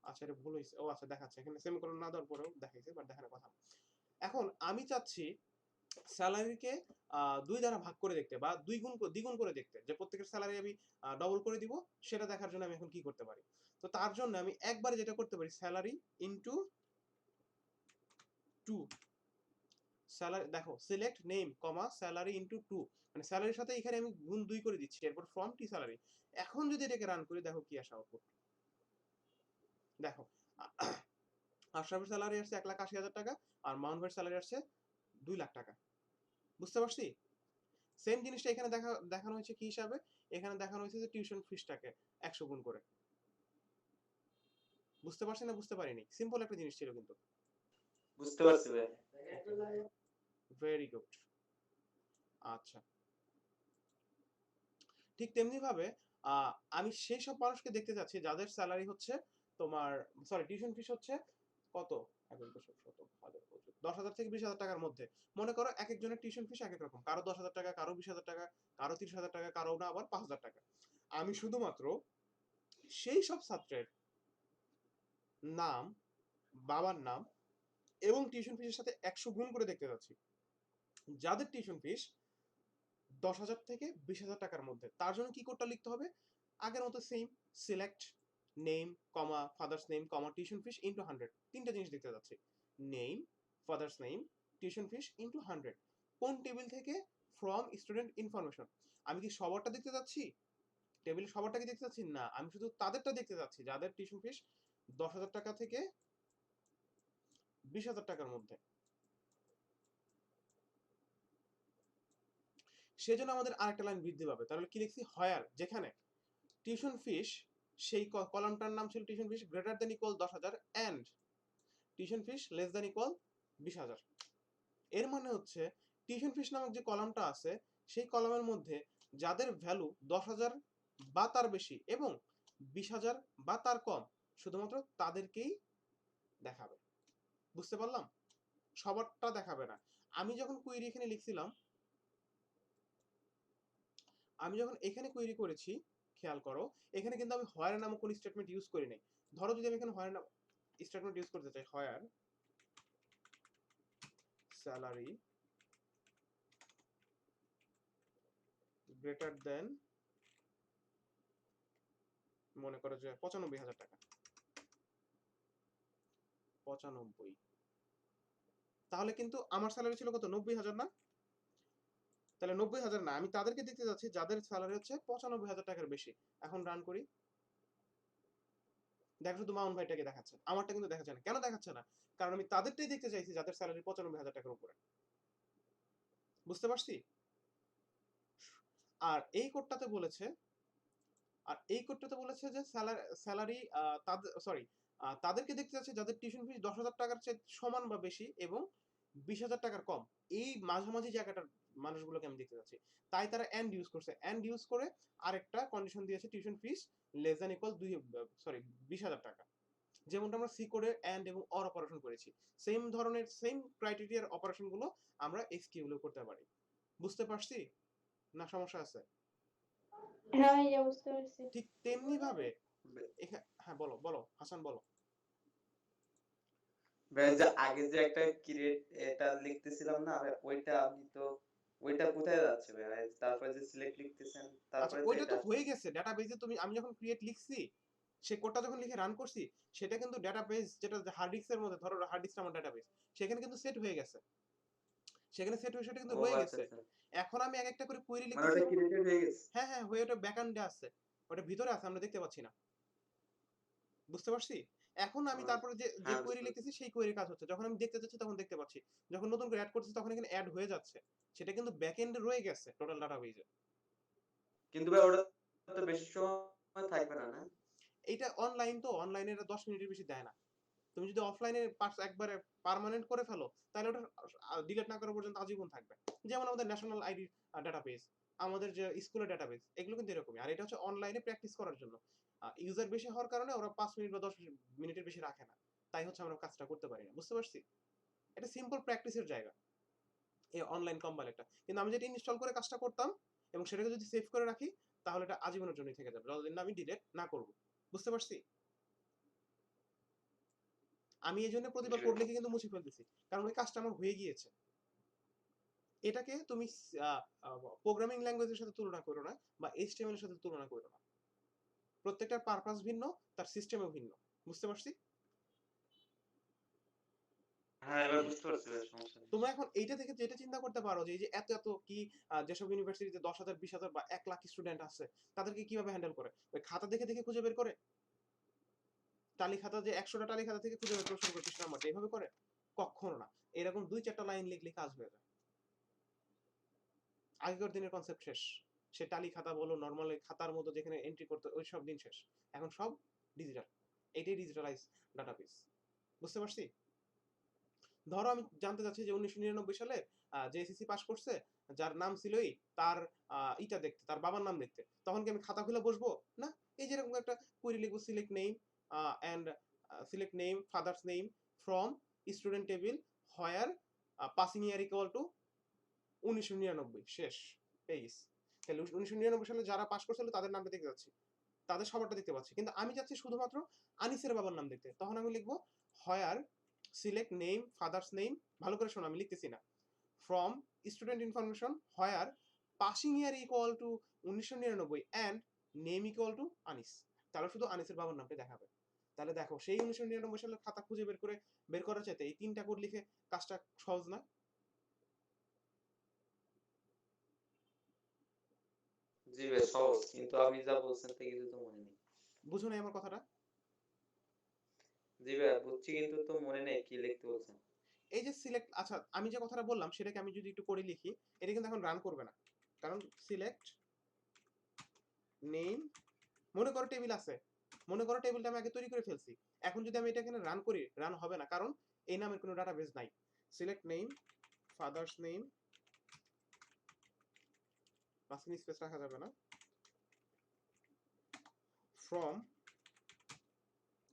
আচ্ছা এটা ভুল হয়েছে, ও আচ্ছা দেখাচ্ছে এখানে সেমিকোলন না দেওয়ার পরেও দেখাইছে, বাট দেখানোর কথা। এখন আমি চাচ্ছি স্যালারিকে দুই দ্বারা ভাগ করে দেখতে বা দ্বিগুণ করে দেখতে, যে প্রত্যেকের স্যালারি আমি ডবল করে দিব, সেটা দেখার জন্য আমি এখন কি করতে পারি। তো তার জন্য আমি একবারে যেটা করতে পারি, স্যালারি ইনটু 2। স্যালারি দেখো, সিলেক্ট নেম কমা স্যালারি ইনটু 2, মানে স্যালারির সাথে এখানে আমি গুণ 2 করে দিচ্ছি, এরপর ফ্রম টি স্যালারি। এখন যদি এটাকে রান করি, দেখো কি আসে আউটপুট। দেখো আশরাফের স্যালারি আসছে 1,80,000 টাকা, আর মাউন্ট ভাইয়ের স্যালারি আসছে 2 লাখ টাকা। বুঝতে পারছি? সেম জিনিসটা এখানে দেখানো হয়েছে কি হিসাবে, এখানে দেখানো হয়েছে যে টিউশন ফিসটাকে 100 গুণ করে। বুঝতে পারছি না বুঝতে পারিনি? সিম্পল একটা জিনিস ছিল কিন্তু। বুঝতে পারছি ভাই। Very good. আচ্ছা, ঠিক তেমনি ভাবে আমি সেই সব মানুষকে দেখতে চাচ্ছি যাদের স্যালারি হচ্ছে তোমার, সরি টিউশন ফিস হচ্ছে কত, 10,000 থেকে 20,000 টাকার মধ্যে। মনে করো এক একজনের টিউশন ফিস এক এক রকম, কারো 10,000 টাকা, কারো 20,000 টাকা, কারো 30,000 টাকা, কারো না আবার 5,000 টাকা। আমি শুধুমাত্র সেই সব ছাত্রের নাম, বাবার নাম এবং টিউশন ফিসের সাথে 100 গুণ করে দেখতে যাচ্ছি, যাদের টিউশন ফিস 10,000 থেকে 20,000 টাকার মধ্যে। তার জন্য কি কোডটা লিখতে হবে, আগের মতো same, select name comma father's name comma tuition fees into 100। তিনটা জিনিস দেখতে যাচ্ছি, name, father's name, tuition fees into 100। কোন টেবিল থেকে, ফ্রম স্টুডেন্ট ইনফরমেশন। আমি কি সবারটা দেখতে যাচ্ছি, টেবিলে সবারটা কি দেখতে যাচ্ছি না, আমি শুধু তাদেরটা দেখতে যাচ্ছি যাদের টিউশন ফিস 10,000 টাকা থেকে 20,000 টাকার মধ্যে। সেজন্য আমাদের আরেকটা লাইন বৃদ্ধি পাবে। তাহলে কি লিখছি, হয়ার, যেখানে টিউশন ফিস, সেই কলামটার নাম ছিল tuition fees greater than equal 10,000 and tuition fees less than equal 20,000। এর মানে হচ্ছে টিউশন ফিস নামক যে কলামটা আছে, সেই কলামের মধ্যে যাদের ভ্যালু 10,000 বা তার বেশি এবং 20,000 বা তার কম, শুধুমাত্র তাদেরকেই দেখাবে। বুঝতে পারলাম? সবারটা দেখাবে না। আমি যখন কুইরি এখানে লিখছিলাম, আমি যখন এখানে কুইরি করেছি, খেয়াল করো এখানে কিন্তু আমি হোয়ার নামক কোন স্টেটমেন্ট ইউজ করি নাই। ধরো যদি আমি এখানে হোয়ার নাম স্টেটমেন্ট ইউজ করতে চাই, হোয়ার স্যালারি গ্রেটার দেন, মনে করো যে 95,000 টাকা, 95, তাহলে কিন্তু আমার স্যালারি ছিল কত, 90,000 না? তাহলে 90,000 না, আমি তাদেরকে দেখতে যাচ্ছি যাদের স্যালারি হচ্ছে 95,000 টাকার বেশি। এখন রান করি, দেখো শুধু মাউন্ট ভাইটাকে দেখাচ্ছে, আমারটা কিন্তু দেখাচ্ছে না। কেন দেখাচ্ছে না? কারণ আমি তাদেরটাই দেখতে চাইছি যাদের স্যালারি 95,000 টাকার উপরে। বুঝতে পারছি? আর এই কোডটাতে বলেছে, যে স্যালারি তাদেরকে দেখতে যাচ্ছে যাদের টিউশন ফিস 10,000 টাকার চেয়ে সমান বা বেশি এবং 20,000 টাকার কম। এই মাঝামাঝি জায়গাটার মানুষগুলোকে আমি দেখতে যাচ্ছি। তাই তারা এন্ড ইউজ করছে, এন্ড ইউজ করে আরেকটা কন্ডিশন দিয়েছে, tuition fees less than equal 20,000 টাকা। যেমনটা আমরা সি কোডে এন্ড এবং অর অপারেশন করেছি, সেম ধরনের সেম ক্রাইটেরিয়ার অপারেশন গুলো আমরা এসকিউএল করতে পারি। বুঝতে পারছি না সমস্যা আছে? হ্যাঁ ভাইয়া বুঝতে পারছি। ঠিক তেমনি ভাবে হ্যাঁ বলো বলো হাসান বলো। ভাই যে আগে যে একটা ক্রিয়েট এটা লিখতেছিলাম না ভাই, ওইটা আমি তো, ওইটা কোথায় যাচ্ছে ভাই? তারপরে যে সিলেক্ট লিখতেছেন, আচ্ছা তারপরে তো ওইটা এটা তো আসছে। হয়ে গেছে ডেটাবেজে, আমি যখন ক্রিয়েট লিখছি, সেই কোডটা যখন লিখে রান করছি, সেটা কিন্তু ডেটাবেজ, যেটা হার্ড ডিস্কের মধ্যে, ধরো হার্ড ডিস্ক আমার ডেটাবেজ, সেখানে কিন্তু সেট হয়ে গেছে, সেটা কিন্তু ও হয়ে আচ্ছা গেছে। আচ্ছা, এখন আমি এক একটা করে কোয়েরি মানে লিখতেছি। ওটা ক্রিয়েটেড হয়ে গেছে। হ্যাঁ হ্যাঁ, হয়ে ওটা ব্যাকএন্ডে আছে, ওটা ভিতরে আছে, আমরা দেখতে পাচ্ছি না। বুঝতে পারছি? এখন আমি তারপরে যে যে হ্যাঁ কোয়েরি বুঝতে পারছি। লিখতেছি সেই কোয়েরির কাজ হচ্ছে, যখন আমি দেখতে যাচ্ছি তখন দেখতে পাচ্ছি, যখন নতুন করে অ্যাড করতেছি তখন এখানে অ্যাড হয়ে যাচ্ছে, সেটা কিন্তু ব্যাকএন্ডে রয়ে গেছে টোটাল ডাটাবেজে। কিন্তু ভাই ওটা তো বেশি সময় থাকবে না, না? এইটা অনলাইন, তো অনলাইনে 10 মিনিটের বেশি দেয় না। তুমি যদি অফলাইনে পার্টস একবারে পার্মানেন্ট করে ফেলো, তাহলে ওটা ডিলিট না করা পর্যন্ত আজীবন থাকবে। যেমন আমাদের ন্যাশনাল আইডি ডাটাবেস, আমাদের যে স্কুলের ডাটাবেস, এগুলো কিন্তু এরকমই। আর এটা হচ্ছে অনলাইনে প্র্যাকটিস করার জন্য। ইউজার বেশি হওয়ার কারণে ওরা 5 মিনিট বা 10 মিনিটের বেশি রাখে না, তাই হচ্ছে আমরা কাজটা করতে পারি না। বুঝতে পারছি? এটা সিম্পল প্র্যাকটিসের জায়গা এই অনলাইন কম্পাইলারটা। কিন্তু আমি যেটা ইনস্টল করে কাজটা করতাম এবং সেটাকে যদি সেভ করে রাখি তাহলে এটা আজীবনের জন্যই থেকে যাবে যতদিন না আমি ডিলিট না করব। বুঝতে পারছি? আমি এজন্য জি প্রতিবার ভাই। কোড লিখে কিন্তু মুছে ফেলতেছি। কারণ ওই কাজটা আমার হয়ে গিয়েছে। এটাকে তুমি প্রোগ্রামিং ল্যাঙ্গুয়েজের সাথে তুলনা করো না বা এইচটিএমএল এর সাথে তুলনা করো না। প্রত্যেকটার পারপাস ভিন্ন, তার সিস্টেমও ভিন্ন। বুঝতে পারছি? হ্যাঁ এবার বুঝতে পারছি ভাই, সমস্যা নেই। তোমরা এখন এইটা থেকে যেটা চিন্তা করতে পারো যে এই যে এত এত কি যেসব ইউনিভার্সিটিতে 10,000 20,000 বা 1 লাখ স্টুডেন্ট আছে তাদেরকে কিভাবে হ্যান্ডেল করে? ওই খাতা দেখে দেখে খুঁজে বের করে? টালি খাতা যে 100টা টালি খাতা থেকে খুঁজে বের করে শুরু করে পৃষ্ঠা নাম্বারটা এইভাবে করে? কক্ষনো না। এরকম 2-4টা লাইন লিখলে কাজ হয়ে যায়। আগেকার দিনের কনসেপ্ট শেষ। সে টালি খাতা বলো নরমাল খাতার মতো যেখানে এন্ট্রি করতে ওই সব দিন শেষ। এখন সব ডিজিটাল। এটাই ডিজিটালাইজ ডাটাবেস। বুঝতে পারছি? ধরো আমি জানতে চাচ্ছি যে 1999 সালে যে এসএসসি পাস করছে যার নাম ছিলই তার ইটা দেখতে তার বাবার নাম দেখতে তখন কি আমি খাতা খুলে বসবো না এই যেরকম একটা কোয়েরি লিখবো select name and select name father's name from student table where passing year equal to 1999 শেষ পেয়ে গেছি তাহলে 1999 সালে যারা পাস করছিল তাদের নামটা দেখতে যাচ্ছি তাদের সবারটা দেখতে পাচ্ছি কিন্তু আমি যাচ্ছি শুধুমাত্র আনিসের বাবার নাম দেখতে তখন আমি লিখবো হোয়ার সিলেক্ট নেম ফাদার্স নেম ভালো করে শোনো আমি লিখতেছি না from student information where passing year equal to 1999 and name equal to Anis তাহলে শুধু আনিসের বাবার নামটা দেখাবে তাহলে দেখো সেই 1999 সালের খাতা খুঁজে বের করার চাইতে এই 3টা কোড লিখে কাজটা সহজ না জি ভাই সহজ, কিন্তু আপনি যা বলছেন তা কিছু তো মনে নেই। বুঝো নাই আমার কথাটা জি ভাই বুঝছি, কিন্তু তো মনে নেই কি লিখতে বলছেন। এই যে সিলেক্ট আচ্ছা আমি যে কথাটা বললাম সেটাকে আমি যদি একটু করে লিখি এটা কিন্তু এখন রান করবে না কারণ সিলেক্ট নেম মনে করো টেবিল আছে মনে করো টেবিলটা আমি আগে তৈরি করে ফেলছি এখন যদি আমি এটা এখানে রান করি রান হবে না কারণ এই নামের কোনো ডাটাবেস নাই সিলেক্ট নেম ফাদার্স নেম মাঝখানে স্পেস রাখা যাবে না from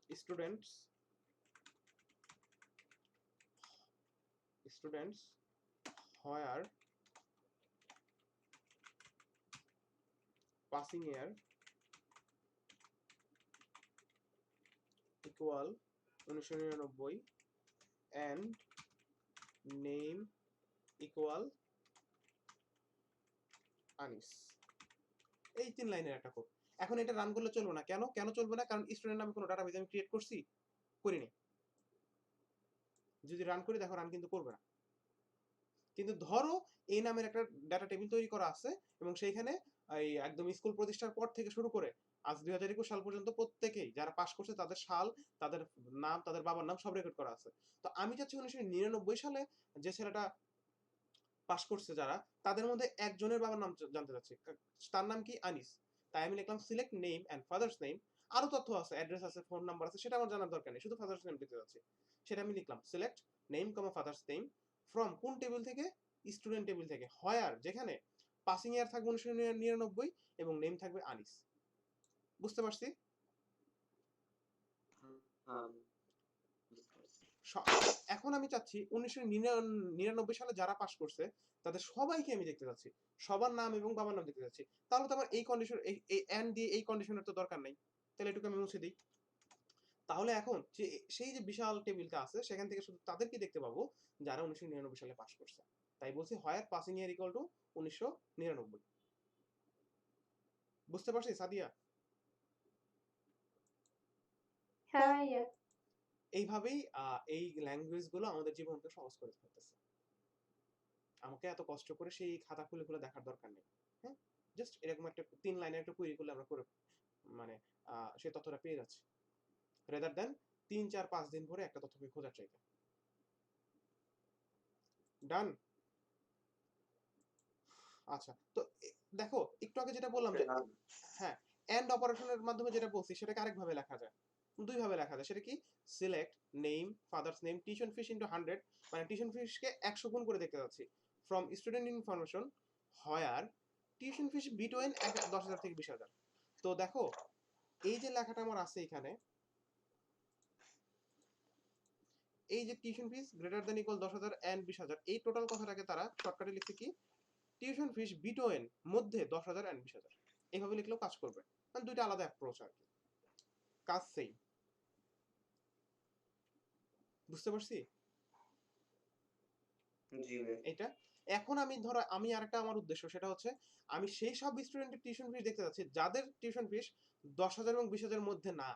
students where passing year equal 1999 and name equal Anis এই 3 লাইনের একটা কোড এখন এটা রান করলে চলবে না কেন কেন চলবে না কারণ স্টুডেন্ট নামে কোনো ডাটাবেস আমি ক্রিয়েট করছি করিনি যদি রান করি দেখো রান কিন্তু করবে না কিন্তু ধরো এই নামের একটা ডাটা টেবিল তৈরি করা আছে এবং সেইখানে এই একদম স্কুল প্রতিষ্ঠার পর থেকে শুরু করে আজ 2021 সাল পর্যন্ত প্রত্যেকেই যারা পাশ করছে তাদের সাল তাদের নাম তাদের বাবার নাম সব রেকর্ড করা আছে তো আমি চাচ্ছি 1999 সালে যে ছেলেটা পাশ করছে যারা তাদের মধ্যে একজনের বাবার নাম জানতে চাচ্ছি তার নাম কি আনিস তাই আমি লিখলাম select name and father's name আরো তথ্য আছে অ্যাড্রেস আছে ফোন নাম্বার আছে সেটা আমার জানার দরকার নেই শুধু ফাদার্স নেম দিতে যাচ্ছি সেটা আমি লিখলাম select name comma father's name from কোন টেবিল থেকে স্টুডেন্ট টেবিল থেকে হোয়ার যেখানে পাসিং ইয়ার থাকবে 1999 এবং নেম থাকবে আনিস বুঝতে পারছি হ্যাঁ বুঝতে পারছি। এখন আমি চাচ্ছি 1999 সালে যারা পাশ করছে তাদের সবাইকে আমি দেখতে চাচ্ছি সবার নাম এবং বাবার নাম দেখতে চাচ্ছি তাহলে তো আমার এই কন্ডিশন এই এন্ড দিয়ে এই কন্ডিশনের তো দরকার নাই তাহলে এটুকু আমি মুছে দিই তাহলে এখন যে সেই যে বিশাল টেবিলটা আছে সেখান থেকে শুধু তাদেরকে দেখতে পাবো যারা 1999 সালে পাশ করছে তাই বলছি হোয়ার পাসিং ইয়ার ইকুয়াল টু 1999 বুঝতে পারছি সাদিয়া হ্যাঁ ভাইয়া এইভাবেই এই ল্যাঙ্গুয়েজ গুলো আমাদের জীবনকে সহজ করে ফেলতেছে আমাকে এত কষ্ট করে সেই খাতা খুলে খুলে দেখার দরকার নেই হ্যাঁ জাস্ট এরকম একটা 3 লাইনের একটা কুইরি করলে আমরা করে মানে সেই তথ্যটা পেয়ে যাচ্ছি রেদার দেন 3-4-5 দিন ধরে একটা তথ্যকে খোঁজার চাইতে ডান আচ্ছা তো দেখো একটু আগে যেটা বললাম যে হ্যাঁ এন্ড অপারেশনের মাধ্যমে যেটা বলছি সেটাকে আরেকভাবে লেখা যায় দুই ভাবে লেখা যায় সেটা কি select name father's name tuition fees into 100 মানে টিউশন ফিসকে 100 গুণ করে দেখতে যাচ্ছি from student information where tuition fees between 10,000 থেকে 20,000 তো দেখো এই যে লেখাটা আমার আছে এখানে এই যে tuition fees greater than equal 10,000 and 20,000, এই টোটাল কথাটাকে তারা শর্টকাটে লিখছে কি টিউশন ফিস বিটুইন মধ্যে 10,000 এন্ড 20,000, এইভাবে লিখলেও কাজ করবে। মানে দুইটা আলাদা অ্যাপ্রোচ আর কি, কাজ সেম। বুঝতে পারছি জি ভাই। এটা? এখন আমি ধরো আমি আরেকটা আমার উদ্দেশ্য সেটা হচ্ছে আমি সেই সব স্টুডেন্টের টিউশন ফিস দেখতে যাচ্ছি যাদের টিউশন ফিস 10,000 এবং 20,000 মধ্যে না,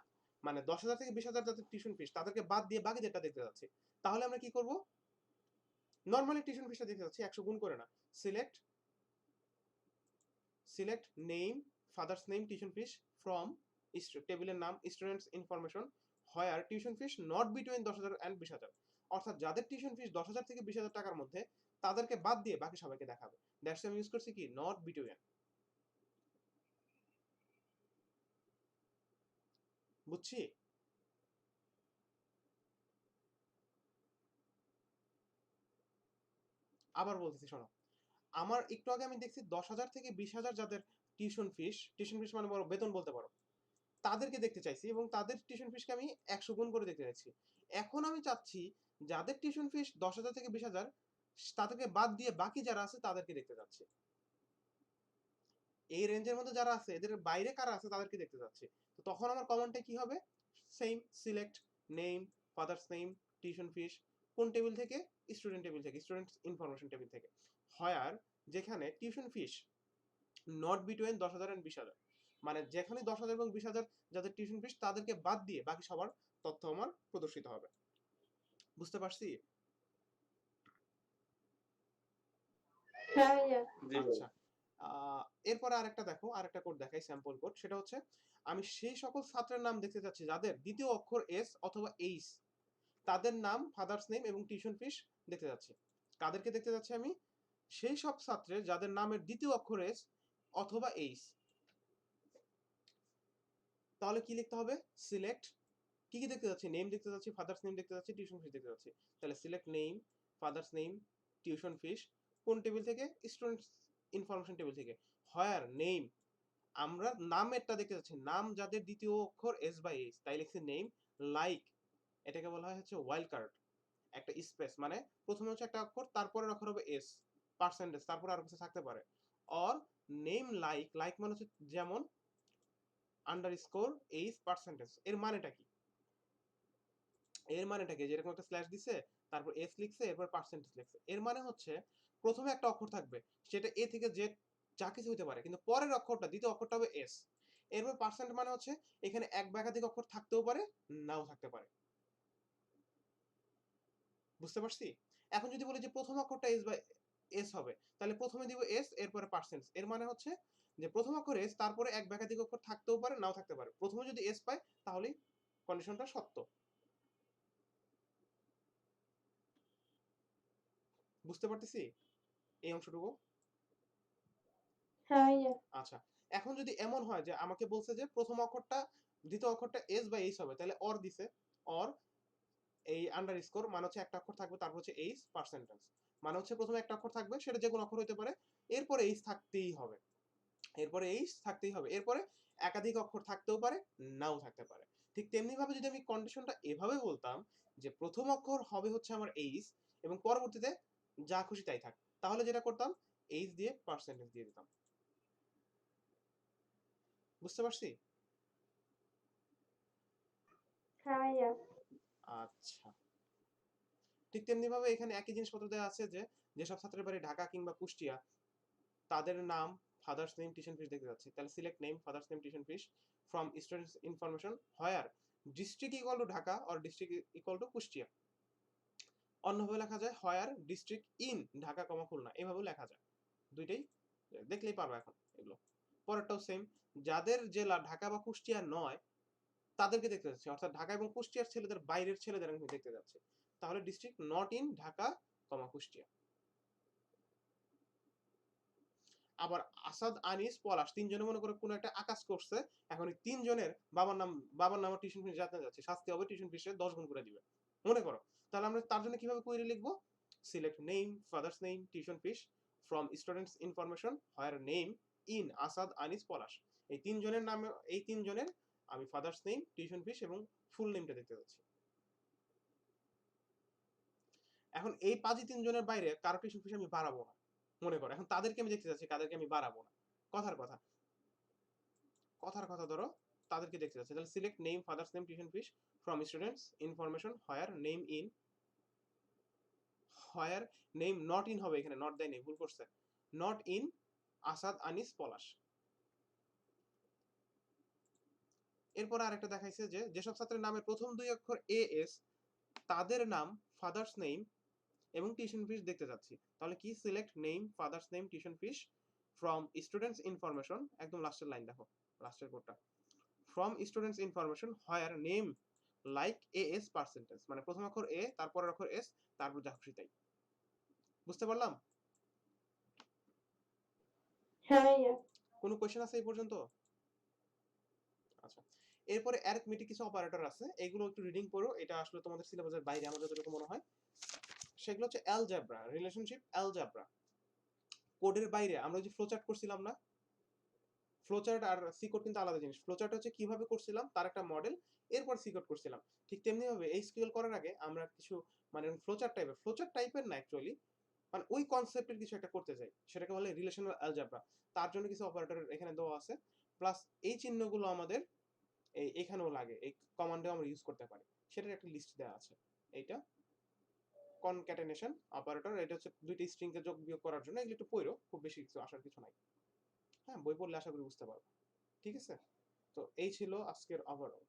মানে 10,000 থেকে 20,000 যাদের টিউশন ফিস তাদেরকে বাদ দিয়ে বাকিদেরটা দেখতে যাচ্ছি। তাহলে আমরা কি করব? নরমালি টিউশন ফিসটা দেখতে যাচ্ছি 100 গুণ করে না। Select select name father's name tuition fees from টেবিলের নাম students information where tuition fees not between 10,000 and 20,000, অর্থাৎ যাদের টিউশন ফিস 10,000 থেকে 20,000 টাকার মধ্যে তাদেরকে বাদ দিয়ে বাকি সবাইকে দেখাবে। দ্যাটস আমি ইউজ করছি কি নট বিটুইন। বুঝছি? আবার বলতেছি শোনো, আমার একটু আগে আমি দেখছি 10,000 থেকে 20,000 যাদের টিউশন ফিস মানে বড় বেতন বলতে পারো, তাদেরকে দেখতে চাইছি এবং তাদের টিউশন ফিসকে আমি 100 গুণ করে দেখতে চাইছি। এখন আমি চাচ্ছি যাদের টিউশন ফিস 10,000 থেকে 20,000 তাদেরকে বাদ দিয়ে বাকি যারা আছে তাদেরকে দেখতে চাচ্ছি। এই রেঞ্জের মধ্যে যারা আছে এদের বাইরে কারা আছে তাদেরকে দেখতে চাচ্ছি। তো তখন আমার কমান্ডটা কি হবে? Same select name father's name tuition fees, কোন টেবিল থেকে? স্টুডেন্ট টেবিল থেকে, স্টুডেন্ট ইনফরমেশন টেবিল থেকে। হোয়ার যেখানে tuition fees not between 10,000 and 20,000, মানে যেখানে 10,000 এবং 20,000 যাদের টিউশন ফিস তাদেরকে বাদ দিয়ে বাকি সবার তথ্য আমার প্রদর্শিত হবে। বুঝতে পারছি? হ্যাঁ ভাইয়া। জি ভাই। আচ্ছা, এরপরে আরেকটা দেখো, আরেকটা কোড দেখাই, স্যাম্পল কোড। সেটা হচ্ছে আমি সেই সকল ছাত্রের নাম দেখতে চাচ্ছি যাদের দ্বিতীয় অক্ষর এস অথবা এইচ, তাদের নাম ফাদার্স নেম এবং টিউশন ফিস দেখতে যাচ্ছি। কাদেরকে দেখতে যাচ্ছি আমি? সেই সব ছাত্রের যাদের নামের দ্বিতীয় অক্ষর এস অথবা এইচ। তাহলে কি লিখতে হবে? সিলেক্ট কি কি দেখতে যাচ্ছি? নেম দেখতে যাচ্ছি, ফাদার্স নেম দেখতে যাচ্ছি, টিউশন ফিস দেখতে যাচ্ছি। তাহলে select name father's name tuition fees, কোন টেবিল থেকে? স্টুডেন্টস ইনফরমেশন টেবিল থেকে। হোয়ার নেম আমরা নামেরটা দেখতে যাচ্ছি, নাম যাদের দ্বিতীয় অক্ষর এস বাই এইচ, তাই লিখছি নেম। লাইক এটাকে বলা হয় হচ্ছে ওয়াইল্ড কার্ড, একটা স্পেস, মানে প্রথমে হচ্ছে একটা অক্ষর তারপরের অক্ষর হবে এস, পার্সেন্টেজ তারপরে আর কিছু থাকতে পারে। অর নেম লাইক, লাইক মানে হচ্ছে যেমন আন্ডারস্কোর এইচ পার্সেন্টেজ। এর মানেটা কি? এর মানেটা কি? যেরকম একটা স্ল্যাশ দিছে তারপর এস লিখছে এরপর পার্সেন্টেজ লিখছে, এর মানে হচ্ছে প্রথমে একটা অক্ষর থাকবে সেটা এ থেকে জেড যা কিছু হতে পারে, কিন্তু পরের অক্ষরটা দ্বিতীয় অক্ষরটা হবে এস। এরপর পার্সেন্ট মানে হচ্ছে এখানে এক বা একাধিক অক্ষর থাকতেও পারে নাও থাকতে পারে। বুঝতে পারছি? এখন যদি বলি যে প্রথম অক্ষরটা এস বা এস হবে, তাহলে প্রথমে দিব এস এরপরে পার্সেন্ট, এর মানে হচ্ছে যে প্রথম অক্ষর এস তারপরে এক বা একাধিক অক্ষর থাকতেও পারে নাও থাকতে পারে, প্রথমে যদি এস পায় তাহলেই কন্ডিশনটা সত্য। বুঝতে পারতেছি এই অংশটুকু? হ্যাঁ ভাইয়া। আচ্ছা, এখন যদি এমন হয় যে আমাকে বলছে যে প্রথম অক্ষরটা দ্বিতীয় অক্ষরটা এস বা এইচ হবে, তাহলে অর দিছে। অর এই আন্ডারস্কোর মানে হচ্ছে একটা অক্ষর থাকবে তারপর হচ্ছে এইচ পার্সেন্টেজ, মানে হচ্ছে প্রথমে একটা অক্ষর থাকবে সেটা যে কোনো অক্ষর হতে পারে, এরপরে এইচ থাকতেই হবে, এরপরে এইচ থাকতেই হবে, এরপরে একাধিক অক্ষর থাকতেও পারে নাও থাকতে পারে। ঠিক তেমনি ভাবে যদি আমি কন্ডিশনটা এভাবে বলতাম যে প্রথম অক্ষর হবে হচ্ছে আমার এইচ এবং পরবর্তীতে যা খুশি তাই থাক, তাহলে যেটা করতাম এইচ দিয়ে পার্সেন্টেজ দিয়ে দিতাম। বুঝতে পারছি? হ্যাঁ ভাইয়া। আচ্ছা, ঠিক তেমনি ভাবে এখানে একই জিনিসপত্র দেওয়া আছে যে যেসব ছাত্রের বাড়ি ঢাকা কিংবা কুষ্টিয়া তাদের নাম ফাদার্স নেম টিউশন ফিস দেখতে যাচ্ছে, তাহলে select name father's name tuition fees from students information where district equal to Dhaka or district equal to Kushtia. অন্যভাবে লেখা যায় where district in Dhaka comma Khulna, এভাবেও লেখা যায়। দুইটাই দেখলেই পারবে এখন এগুলো। পরেরটাও সেম, যাদের জেলা ঢাকা বা কুষ্টিয়া নয় তাদেরকে দেখতে যাচ্ছে, অর্থাৎ ঢাকা এবং কুষ্টিয়ার ছেলেদের বাইরের ছেলেদের আমি দেখতে যাচ্ছি, তাহলে ডিস্ট্রিক্ট নট ইন ঢাকা কমা কুষ্টিয়া। আবার আসাদ আনিস পলাশ তিনজনে মনে করে কোনো একটা আকাশ করছে, এখন এই তিনজনের বাবার নাম টিউশন ফিস জানতে যাচ্ছে, শাস্তি হবে টিউশন ফিসে 10 গুণ করে দিবে মনে করো। তাহলে আমরা তার জন্য কিভাবে কোয়েরি লিখবো? Select name father's name tuition fees from students information where name in Asad Anis Palash, এই তিনজনের নামে এই তিনজনের আমি ফাদার্স নেম টিউশন ফিস এবং ফুল নেমটা দেখতে যাচ্ছি। এখন এই পাজি 3 জনের বাইরে কারো টিউশন ফিস আমি বাড়াবো না। মনে করো। এখন তাদেরকে আমি দেখতে চাচ্ছি, কাদেরকে আমি বাড়াবো না। কথার কথা। কথার কথা ধরো তাদেরকে দেখতে চাচ্ছি। তাহলে select name father's name tuition fees from students information where name in where name not in হবে এখানে, নট দেয় নেই, ভুল করছে। Not in Asad Anis Palash. এরপর আরেকটা দেখাইছে যে যেসব ছাত্রের নামের প্রথম 2 অক্ষর এএস তাদের নাম ফাদার্স নেম এবং টিউশন ফিস দেখতে যাচ্ছি। তাহলে কি select name father's name tuition fees from students information, একদম লাস্টের লাইন দেখো, লাস্টের কোডটা। From students information where name like AS percentage, মানে প্রথম অক্ষর এ, তারপরের অক্ষর এস, তারপর যা খুশি তাই। বুঝতে পারলাম? হ্যাঁ ভাইয়া। কোনো কোশ্চেন আছে এই পর্যন্ত? আচ্ছা, এরপরে অ্যারিথমেটিক কিছু অপারেটর আছে, এগুলো একটু রিডিং করো, এটা আসলে তোমাদের সিলেবাসের বাইরে আমার যতটুকু মনে হয়। সেগুলো হচ্ছে অ্যালজেব্রা, রিলেশনশিপ অ্যালজেব্রা। কোডের বাইরে আমরা যে ফ্লোচার্ট করছিলাম না, ফ্লোচার্ট আর সি কোড কিন্তু আলাদা জিনিস। ফ্লোচার্ট হচ্ছে কিভাবে করছিলাম তার একটা মডেল, এরপর সি কোড করছিলাম। ঠিক তেমনি ভাবে এই স্কিল করার আগে আমরা কিছু মানে ফ্লোচার্ট টাইপের না অ্যাকচুয়ালি, মানে ওই কনসেপ্টের কিছু একটা করতে চাই, সেটাকে বলে রিলেশনাল অ্যালজেব্রা। তার জন্য কিছু অপারেটর এখানে দেওয়া আছে, প্লাস এই চিহ্নগুলো আমাদের এখানেও লাগে, এই কমান্ডেও আমরা ইউজ করতে পারি, সেটার একটা লিস্ট দেওয়া আছে। এইটা কনক্যাটেনেশন অপারেটর, এটা হচ্ছে দুইটা স্ট্রিংকে যোগ বিয়োগ করার জন্য। এগুলো একটু পড়ো, খুব বেশি কিছু আসার কিছু নাই। হ্যাঁ, বই পড়লে আশা করি বুঝতে পারবো। ঠিক আছে? তো এই ছিল আজকের ওভারঅল।